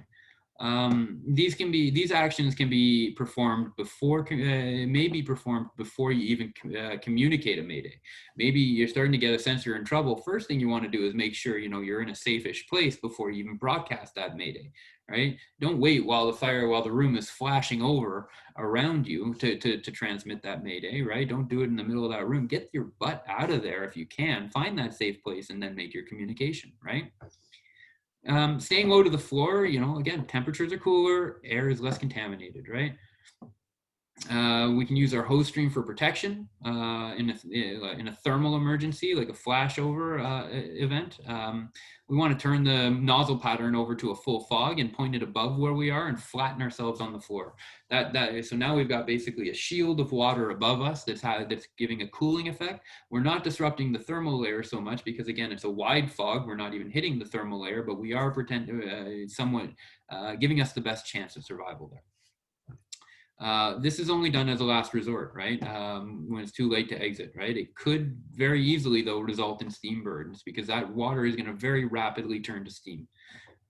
These actions can be performed before, may be performed before you even communicate a mayday. Maybe you're starting to get a sense you're in trouble. First thing you want to do is make sure you're in a safe-ish place before you even broadcast that mayday, right? Don't wait while the room is flashing over around you to transmit that mayday, right? Don't do it in the middle of that room. Get your butt out of there if you can. Find that safe place and then make your communication, right? Staying low to the floor, again, temperatures are cooler, air is less contaminated, right? We can use our hose stream for protection in a thermal emergency, like a flashover event. We want to turn the nozzle pattern over to a full fog and point it above where we are and flatten ourselves on the floor. So now we've got basically a shield of water above us that's giving a cooling effect. We're not disrupting the thermal layer so much because, again, it's a wide fog. We're not even hitting the thermal layer, but we are somewhat giving us the best chance of survival there. This is only done as a last resort, right? When it's too late to exit, right? It could very easily, though, result in steam burdens because that water is going to very rapidly turn to steam.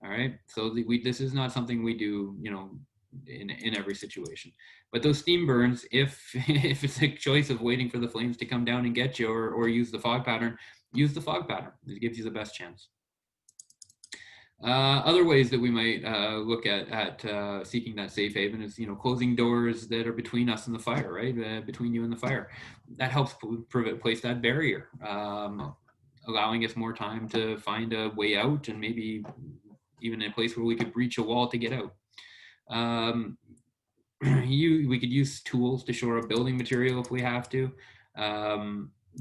All right. So this is not something we do, in every situation. But those steam burns, if it's a choice of waiting for the flames to come down and get you, or use the fog pattern, use the fog pattern. It gives you the best chance. Other ways that we might look at seeking that safe haven is, closing doors that are between us and the fire, right? Between you and the fire. That helps place that barrier, allowing us more time to find a way out and maybe even a place where we could breach a wall to get out. We could use tools to shore up building material if we have to.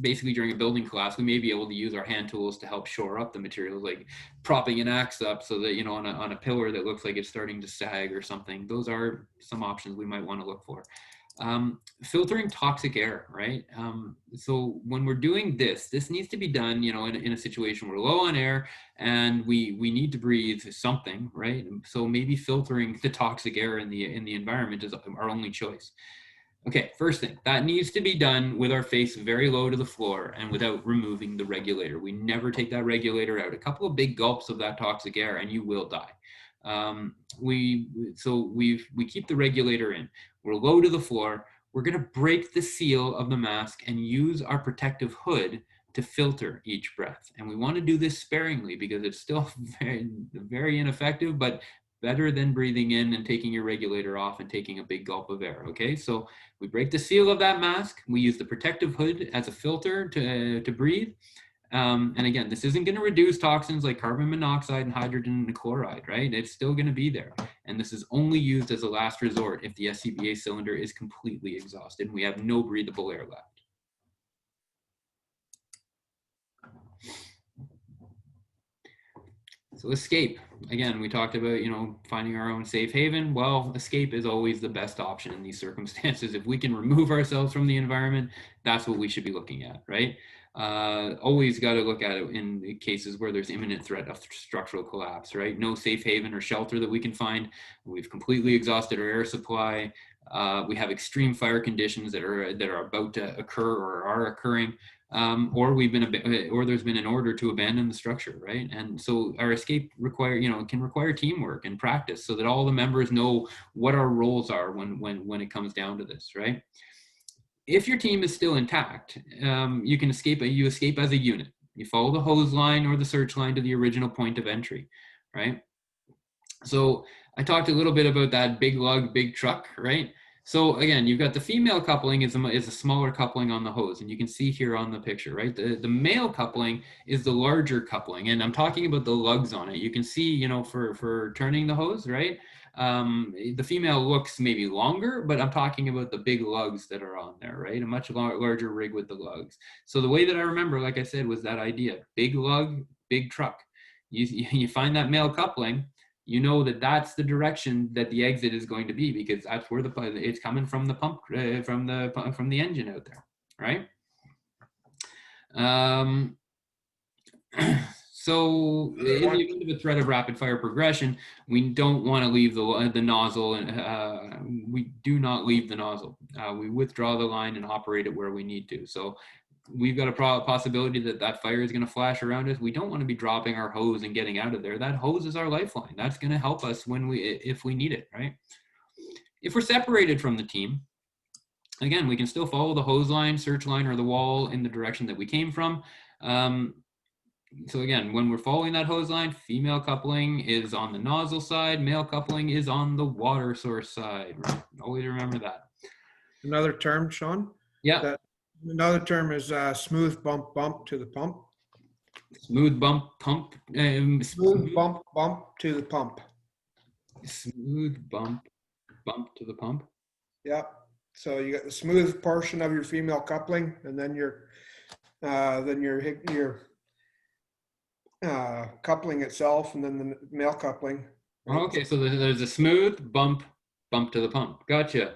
Basically, during a building class, we may be able to use our hand tools to help shore up the materials, like propping an axe up so that, on a pillar that looks like it's starting to sag or something. Those are some options we might want to look for. Filtering toxic air, right? So when we're doing this needs to be done, in a situation where we're low on air and we need to breathe something, right? So maybe filtering the toxic air in the environment is our only choice. Okay, first thing, that needs to be done with our face very low to the floor and without removing the regulator. We never take that regulator out. A couple of big gulps of that toxic air and you will die. We keep the regulator in. We're low to the floor. We're going to break the seal of the mask and use our protective hood to filter each breath. And we want to do this sparingly because it's still very, very ineffective, but better than breathing in and taking your regulator off and taking a big gulp of air. Okay, so we break the seal of that mask. We use the protective hood as a filter to breathe. And again, this isn't going to reduce toxins like carbon monoxide and hydrogen chloride, right? It's still going to be there. And this is only used as a last resort if the SCBA cylinder is completely exhausted and we have no breathable air left. So escape. Again, we talked about, finding our own safe haven. Well, escape is always the best option in these circumstances. If we can remove ourselves from the environment, that's what we should be looking at, right? Always got to look at it in cases where there's imminent threat of structural collapse, right? No safe haven or shelter that we can find. We've completely exhausted our air supply. We have extreme fire conditions that are about to occur or are occurring. Or there's been an order to abandon the structure, right? And so our escape can require teamwork and practice so that all the members know what our roles are when it comes down to this, right? If your team is still intact, you can escape as a unit. You follow the hose line or the search line to the original point of entry, right? So I talked a little bit about that big lug, big truck, right? So again, you've got the female coupling is a smaller coupling on the hose, and you can see here on the picture, right? The male coupling is the larger coupling, and I'm talking about the lugs on it. You can see, for turning the hose, right? The female looks maybe longer, but I'm talking about the big lugs that are on there, right? A much larger rig with the lugs. So the way that I remember, like I said, was that idea: big lug, big truck. You find that male coupling. You know that's the direction that the exit is going to be because that's where it's coming from the pump, from the engine out there, right? Um, so in the event of a threat of rapid fire progression, we don't want to leave the nozzle, and we do not leave the nozzle. We withdraw the line and operate it where we need to. So we've got a possibility that that fire is going to flash around us. We don't want to be dropping our hose and getting out of there. That hose is our lifeline. That's going to help us if we need it, right? If we're separated from the team, again, we can still follow the hose line, search line, or the wall in the direction that we came from. So again, when we're following that hose line, female coupling is on the nozzle side, male coupling is on the water source side. Right? Always remember that. Another term, Sean? Yeah. Another term is smooth bump to the pump. Smooth bump pump. Smooth bump to the pump. Smooth bump to the pump. Yep. So you got the smooth portion of your female coupling, and then your coupling itself, and then the male coupling. Right? Okay, so there's a smooth bump to the pump. Gotcha.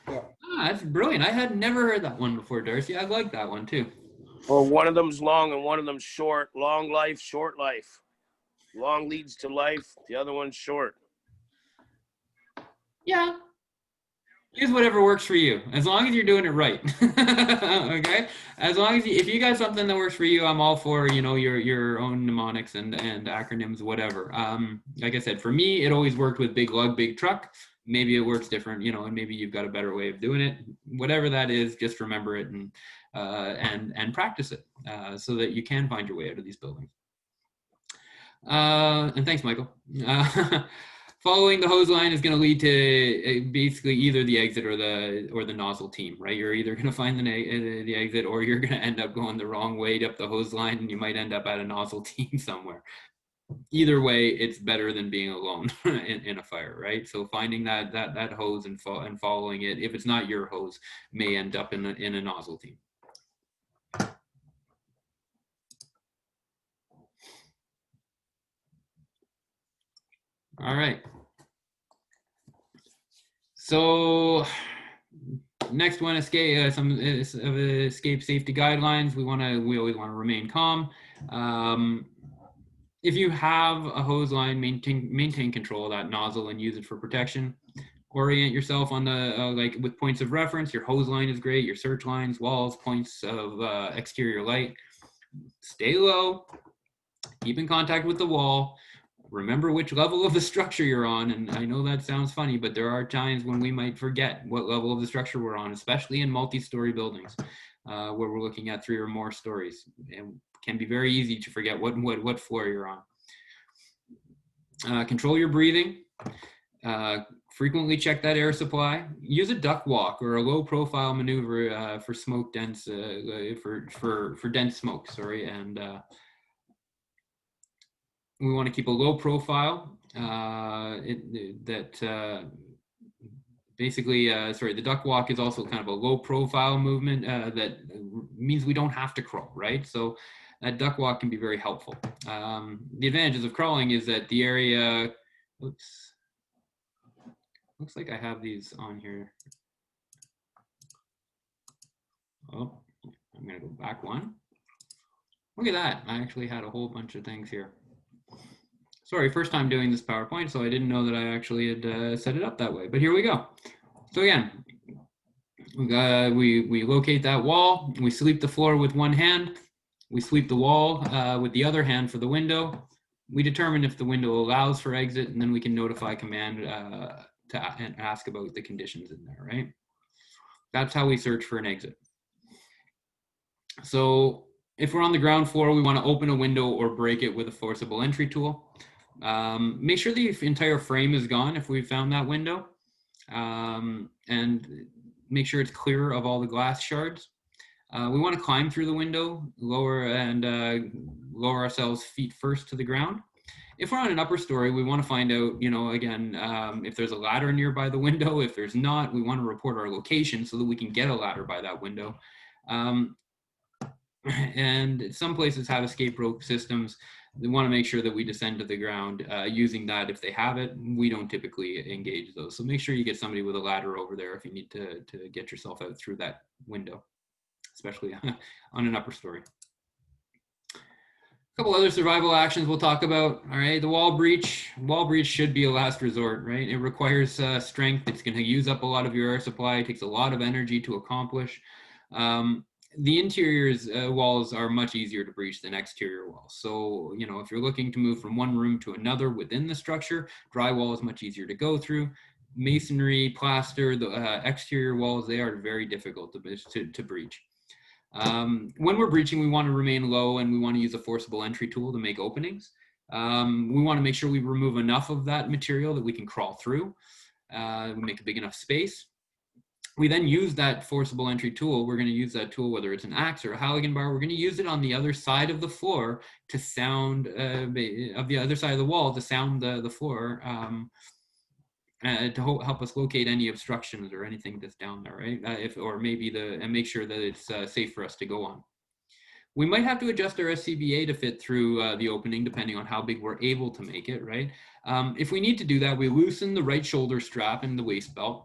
Yeah. That's brilliant. I had never heard that one before, Darcy. I like that one too. Or one of them's long and one of them's short. Long life, short life. Long leads to life. The other one's short. Yeah. Use whatever works for you, as long as you're doing it right. Okay. As long as if you got something that works for you, I'm all for your own mnemonics and acronyms, whatever. Like I said, for me, it always worked with big lug, big truck. Maybe it works different, and maybe you've got a better way of doing it. Whatever that is, just remember it and practice it so that you can find your way out of these buildings. And thanks, Michael. Following the hose line is going to lead to basically either the exit or the nozzle team, right? You're either going to find the exit, or you're going to end up going the wrong way up the hose line, and you might end up at a nozzle team somewhere. Either way, it's better than being alone in a fire, right? So finding that hose and following it, if it's not your hose, may end up in a nozzle team. All right. So next one, escape safety guidelines. We always want to remain calm. If you have a hose line, maintain control of that nozzle and use it for protection. Orient yourself on the with points of reference. Your hose line is great. Your search lines, walls, points of exterior light. Stay low. Keep in contact with the wall. Remember which level of the structure you're on. And I know that sounds funny, but there are times when we might forget what level of the structure we're on, especially in multi-story buildings where we're looking at 3 or more stories. It can be very easy to forget what floor you're on. Control your breathing. Frequently check that air supply. Use a duck walk or a low profile maneuver for smoke dense, for dense smoke, and we want to keep a low profile. The duck walk is also kind of a low profile movement that means we don't have to crawl, right? So that duck walk can be very helpful. The advantages of crawling is that the area, oops, looks like I have these on here. Oh, I'm gonna go back one. Look at that, I actually had a whole bunch of things here. Sorry, first time doing this PowerPoint, so I didn't know that I actually had set it up that way, but here we go. So again, we locate that wall, we sweep the floor with one hand, we sweep the wall with the other hand for the window. We determine if the window allows for exit, and then we can notify command to ask about the conditions in there, right? That's how we search for an exit. So if we're on the ground floor, we want to open a window or break it with a forcible entry tool. Make sure the entire frame is gone if we found that window, and make sure it's clear of all the glass shards. We want to climb through the window, lower ourselves feet first to the ground. If we're on an upper story, we want to find out, if there's a ladder nearby the window. If there's not, we want to report our location so that we can get a ladder by that window. And some places have escape rope systems. They want to make sure that we descend to the ground using that if they have it. We don't typically engage those. So make sure you get somebody with a ladder over there if you need to get yourself out through that window, especially on an upper story. Couple other survival actions we'll talk about. All right, the wall breach. Wall breach should be a last resort, right? It requires strength. It's going to use up a lot of your air supply. It takes a lot of energy to accomplish. The interiors walls are much easier to breach than exterior walls. So, you know, if you're looking to move from one room to another within the structure, drywall is much easier to go through. Masonry, plaster, the exterior walls, they are very difficult to breach. When we're breaching, we want to remain low and we want to use a forcible entry tool to make openings. We want to make sure we remove enough of that material that we can crawl through. We make a big enough space. We then use that forcible entry tool. We're going to use that tool, whether it's an axe or a Halligan bar, we're going to use it on the other side of the floor to sound, of the other side of the wall to sound the floor, to help us locate any obstructions or anything that's down there, right? And make sure that it's safe for us to go on. We might have to adjust our SCBA to fit through the opening, depending on how big we're able to make it, right? If we need to do that, we loosen the right shoulder strap and the waist belt.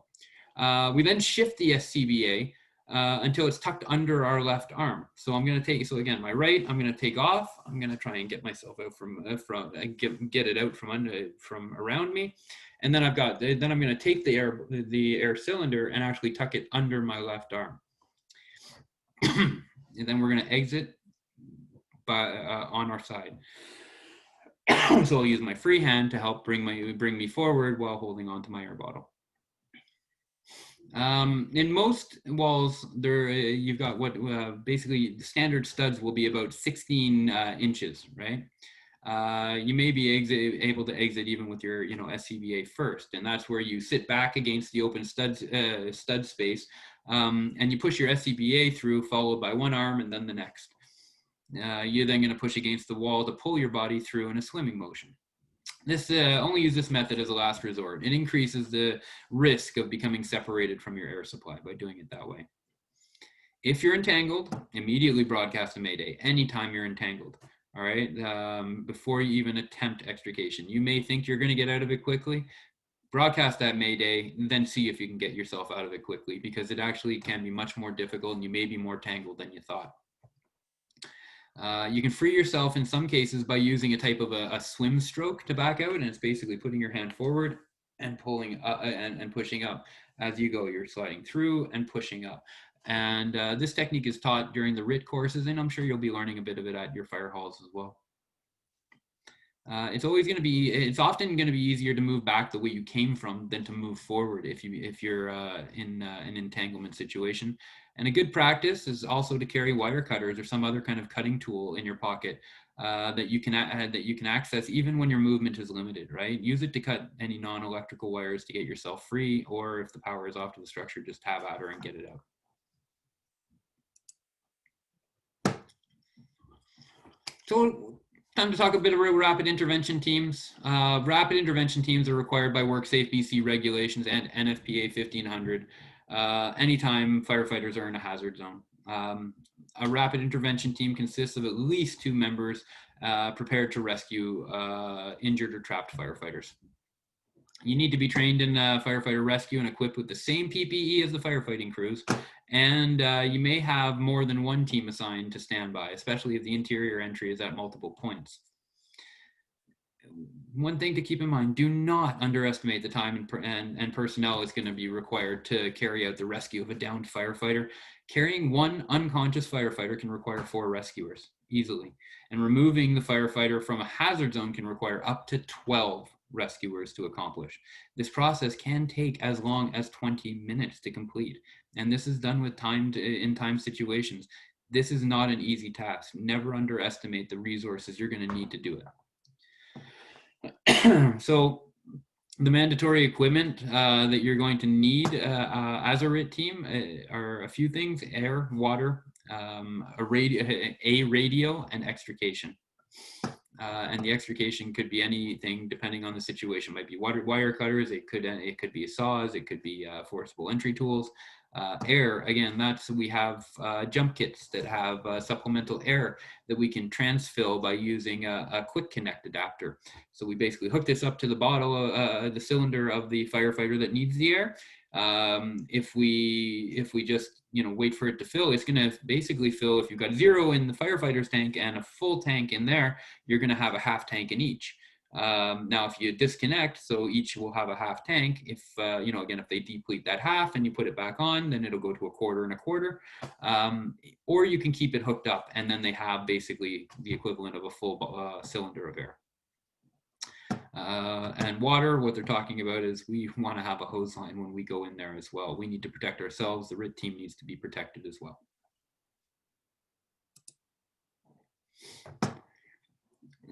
We then shift the SCBA until it's tucked under our left arm. So I'm going to take, so again, my right, I'm going to take off. I'm going to try and get myself out get it out from around me. And then I'm going to take the air cylinder and actually tuck it under my left arm. And then we're going to exit on our side. So I'll use my free hand to help bring me forward while holding onto my air bottle. In most walls, you've got what basically the standard studs will be about 16 inches, right? You may be able to exit even with your SCBA first, and that's where you sit back against the open stud space, and you push your SCBA through, followed by one arm and then the next. You're then going to push against the wall to pull your body through in a swimming motion. Only use this method as a last resort. It increases the risk of becoming separated from your air supply by doing it that way. If you're entangled, immediately broadcast a Mayday anytime you're entangled. All right, before you even attempt extrication. You may think you're going to get out of it quickly. Broadcast that Mayday, and then see if you can get yourself out of it quickly, because it actually can be much more difficult and you may be more tangled than you thought. You can free yourself in some cases by using a type of a swim stroke to back out, and it's basically putting your hand forward and pulling up and pushing up as you go. You're sliding through and pushing up. And this technique is taught during the RIT courses, and I'm sure you'll be learning a bit of it at your fire halls as well. It's often going to be easier to move back the way you came from than to move forward if you're in an entanglement situation. And a good practice is also to carry wire cutters or some other kind of cutting tool in your pocket that you can access even when your movement is limited, right? Use it to cut any non-electrical wires to get yourself free, or if the power is off to the structure, just have at her and get it out. So time to talk a bit about rapid intervention teams. Rapid intervention teams are required by WorkSafe BC regulations and NFPA 1500 anytime firefighters are in a hazard zone. A rapid intervention team consists of at least 2 members prepared to rescue injured or trapped firefighters. You need to be trained in firefighter rescue and equipped with the same PPE as the firefighting crews. And you may have more than one team assigned to standby, especially if the interior entry is at multiple points. One thing to keep in mind, do not underestimate the time and personnel is going to be required to carry out the rescue of a downed firefighter. Carrying one unconscious firefighter can require 4 rescuers easily. And removing the firefighter from a hazard zone can require up to 12 rescuers to accomplish. This process can take as long as 20 minutes to complete. And this is done with in time situations. This is not an easy task. Never underestimate the resources you're going to need to do it. So the mandatory equipment that you're going to need as a RIT team are a few things: air, water, a radio, and extrication. And the extrication could be anything depending on the situation. It might be wire cutters, it could be saws, it could be forcible entry tools. Air, again, we have jump kits that have supplemental air that we can transfill by using a quick connect adapter. So we basically hook this up to the bottle, the cylinder of the firefighter that needs the air. If we just wait for it to fill, it's going to basically fill. If you've got 0 in the firefighter's tank and a full tank in there, you're going to have a half tank in each. Now, if you disconnect, so each will have a half tank. If again, if they deplete that half and you put it back on, then it'll go to a quarter and a quarter. Or you can keep it hooked up, and then they have basically the equivalent of a full cylinder of air. And water, what they're talking about is we want to have a hose line when we go in there as well. We need to protect ourselves. The RIT team needs to be protected as well.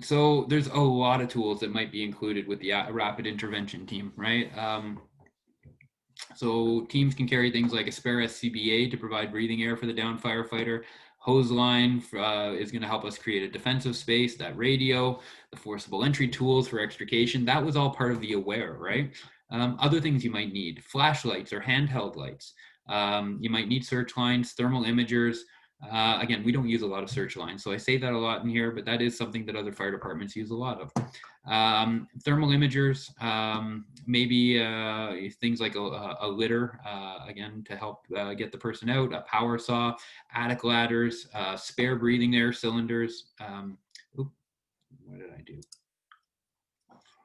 So there's a lot of tools that might be included with the rapid intervention team, right? So teams can carry things like a spare SCBA to provide breathing air for the downed firefighter. Hose line is going to help us create a defensive space. That radio, the forcible entry tools for extrication, that was all part of the AWARE, right? Other things you might need, flashlights or handheld lights. You might need search lines, thermal imagers. Again, we don't use a lot of search lines, so I say that a lot in here, but that is something that other fire departments use a lot of. Thermal imagers, maybe things like a litter, again, to help get the person out, a power saw, attic ladders, spare breathing air cylinders. What did I do?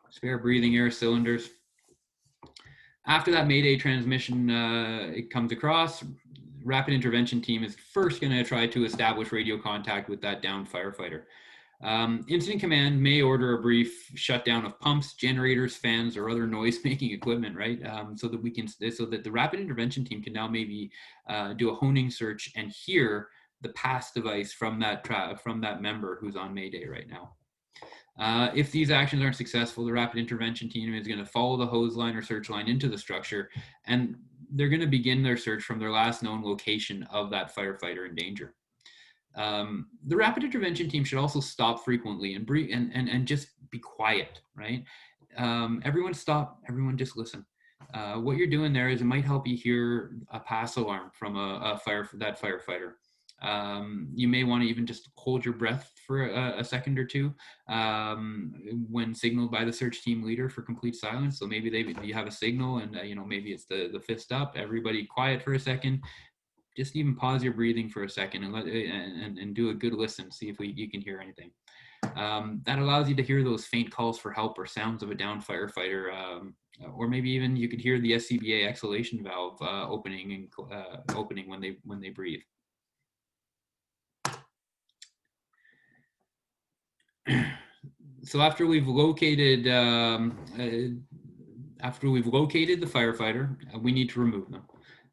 Spare breathing air cylinders. After that Mayday transmission it comes across, rapid intervention team is first going to try to establish radio contact with that downed firefighter. Incident command may order a brief shutdown of pumps, generators, fans, or other noise-making equipment, right? So that the rapid intervention team can now maybe do a honing search and hear the pass device from that member who's on Mayday right now. If these actions aren't successful, the rapid intervention team is going to follow the hose line or search line into the structure, and they're going to begin their search from their last known location of that firefighter in danger. The rapid intervention team should also stop frequently and breathe and just be quiet, right? Everyone stop, everyone just listen. What you're doing there is it might help you hear a pass alarm from that firefighter. You may want to even just hold your breath for a second or two when signaled by the search team leader for complete silence. So maybe you have a signal and maybe it's the fist up, everybody quiet for a second. Just even pause your breathing for a second and do a good listen, see if you can hear anything. That allows you to hear those faint calls for help or sounds of a downed firefighter, or maybe even you could hear the SCBA exhalation valve opening when they breathe. So after we've located the firefighter, we need to remove them.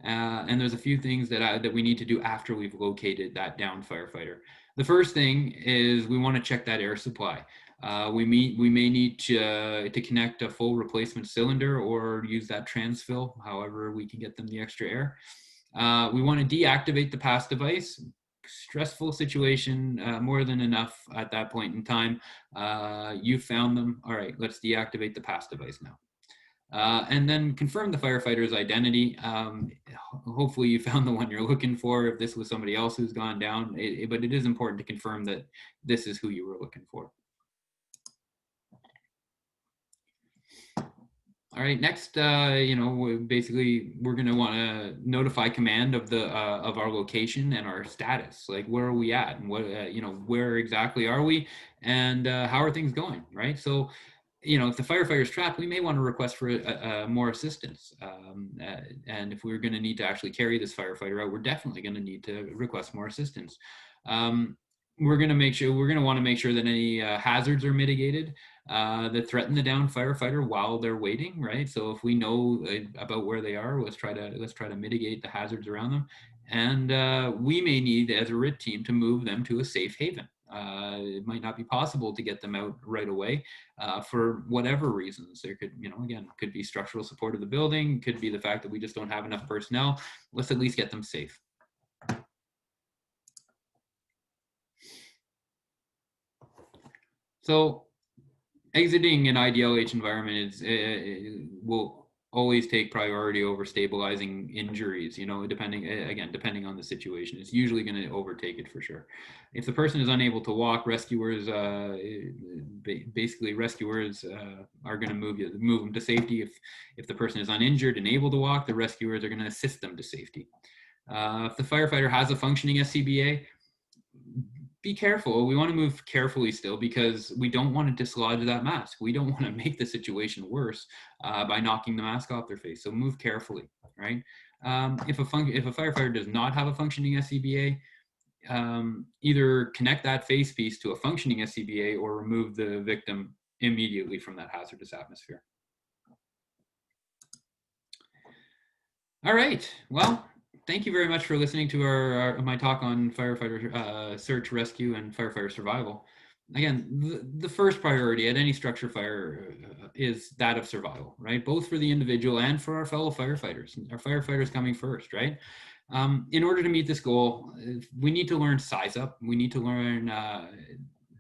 And there's a few things that we need to do after we've located that downed firefighter. The first thing is we want to check that air supply. We may need to connect a full replacement cylinder or use that transfill, however we can get them the extra air. We want to deactivate the pass device. Stressful situation, more than enough at that point in time. You found them. All right, let's deactivate the pass device now. And then confirm the firefighter's identity. Hopefully you found the one you're looking for if this was somebody else who's gone down, but it is important to confirm that this is who you were looking for. All right, next, basically we're going to want to notify command of our location and our status. Like, where are we at, and what, where exactly are we, and how are things going, right? So, if the firefighter's trapped, we may want to request for more assistance. And if we're going to need to actually carry this firefighter out, we're definitely going to need to request more assistance. We're going to want to make sure that any hazards are mitigated that threaten the downed firefighter while they're waiting, right? So if we know about where they are, let's try to mitigate the hazards around them. And we may need, as a RIT team, to move them to a safe haven. It might not be possible to get them out right away for whatever reasons. There could, could be structural support of the building, could be the fact that we just don't have enough personnel. Let's at least get them safe. So exiting an IDLH environment will always take priority over stabilizing injuries, you know, depending on the situation. It's usually going to overtake it for sure. If the person is unable to walk, rescuers are going to move them to safety. If the person is uninjured and able to walk, the rescuers are going to assist them to safety. If the firefighter has a functioning SCBA, be careful. We want to move carefully still, because we don't want to dislodge that mask. We don't want to make the situation worse by knocking the mask off their face. So move carefully, right? If a firefighter does not have a functioning SCBA, either connect that face piece to a functioning SCBA or remove the victim immediately from that hazardous atmosphere. All right. Well, thank you very much for listening to my talk on firefighter search, rescue, and firefighter survival. Again, the first priority at any structure fire is that of survival, right? Both for the individual and for our fellow firefighters. Our firefighters coming first, right? In order to meet this goal, we need to learn size up. We need to learn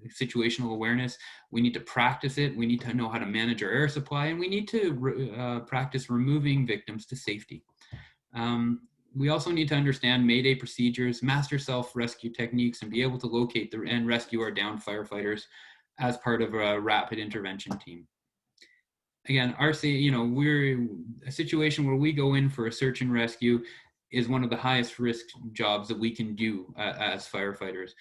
situational awareness. We need to practice it. We need to know how to manage our air supply, and we need to practice removing victims to safety. We also need to understand Mayday procedures, master self-rescue techniques, and be able to locate and rescue our downed firefighters as part of a rapid intervention team. Again, we're a situation where we go in for a search and rescue is one of the highest risk jobs that we can do as firefighters.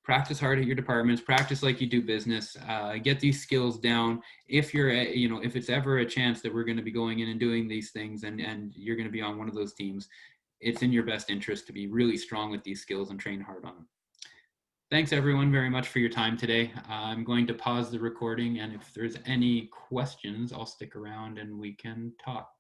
Practice hard at your departments, practice like you do business, get these skills down. If if it's ever a chance that we're going to be going in and doing these things and you're going to be on one of those teams, it's in your best interest to be really strong with these skills and train hard on them. Thanks everyone very much for your time today. I'm going to pause the recording, and if there's any questions, I'll stick around and we can talk.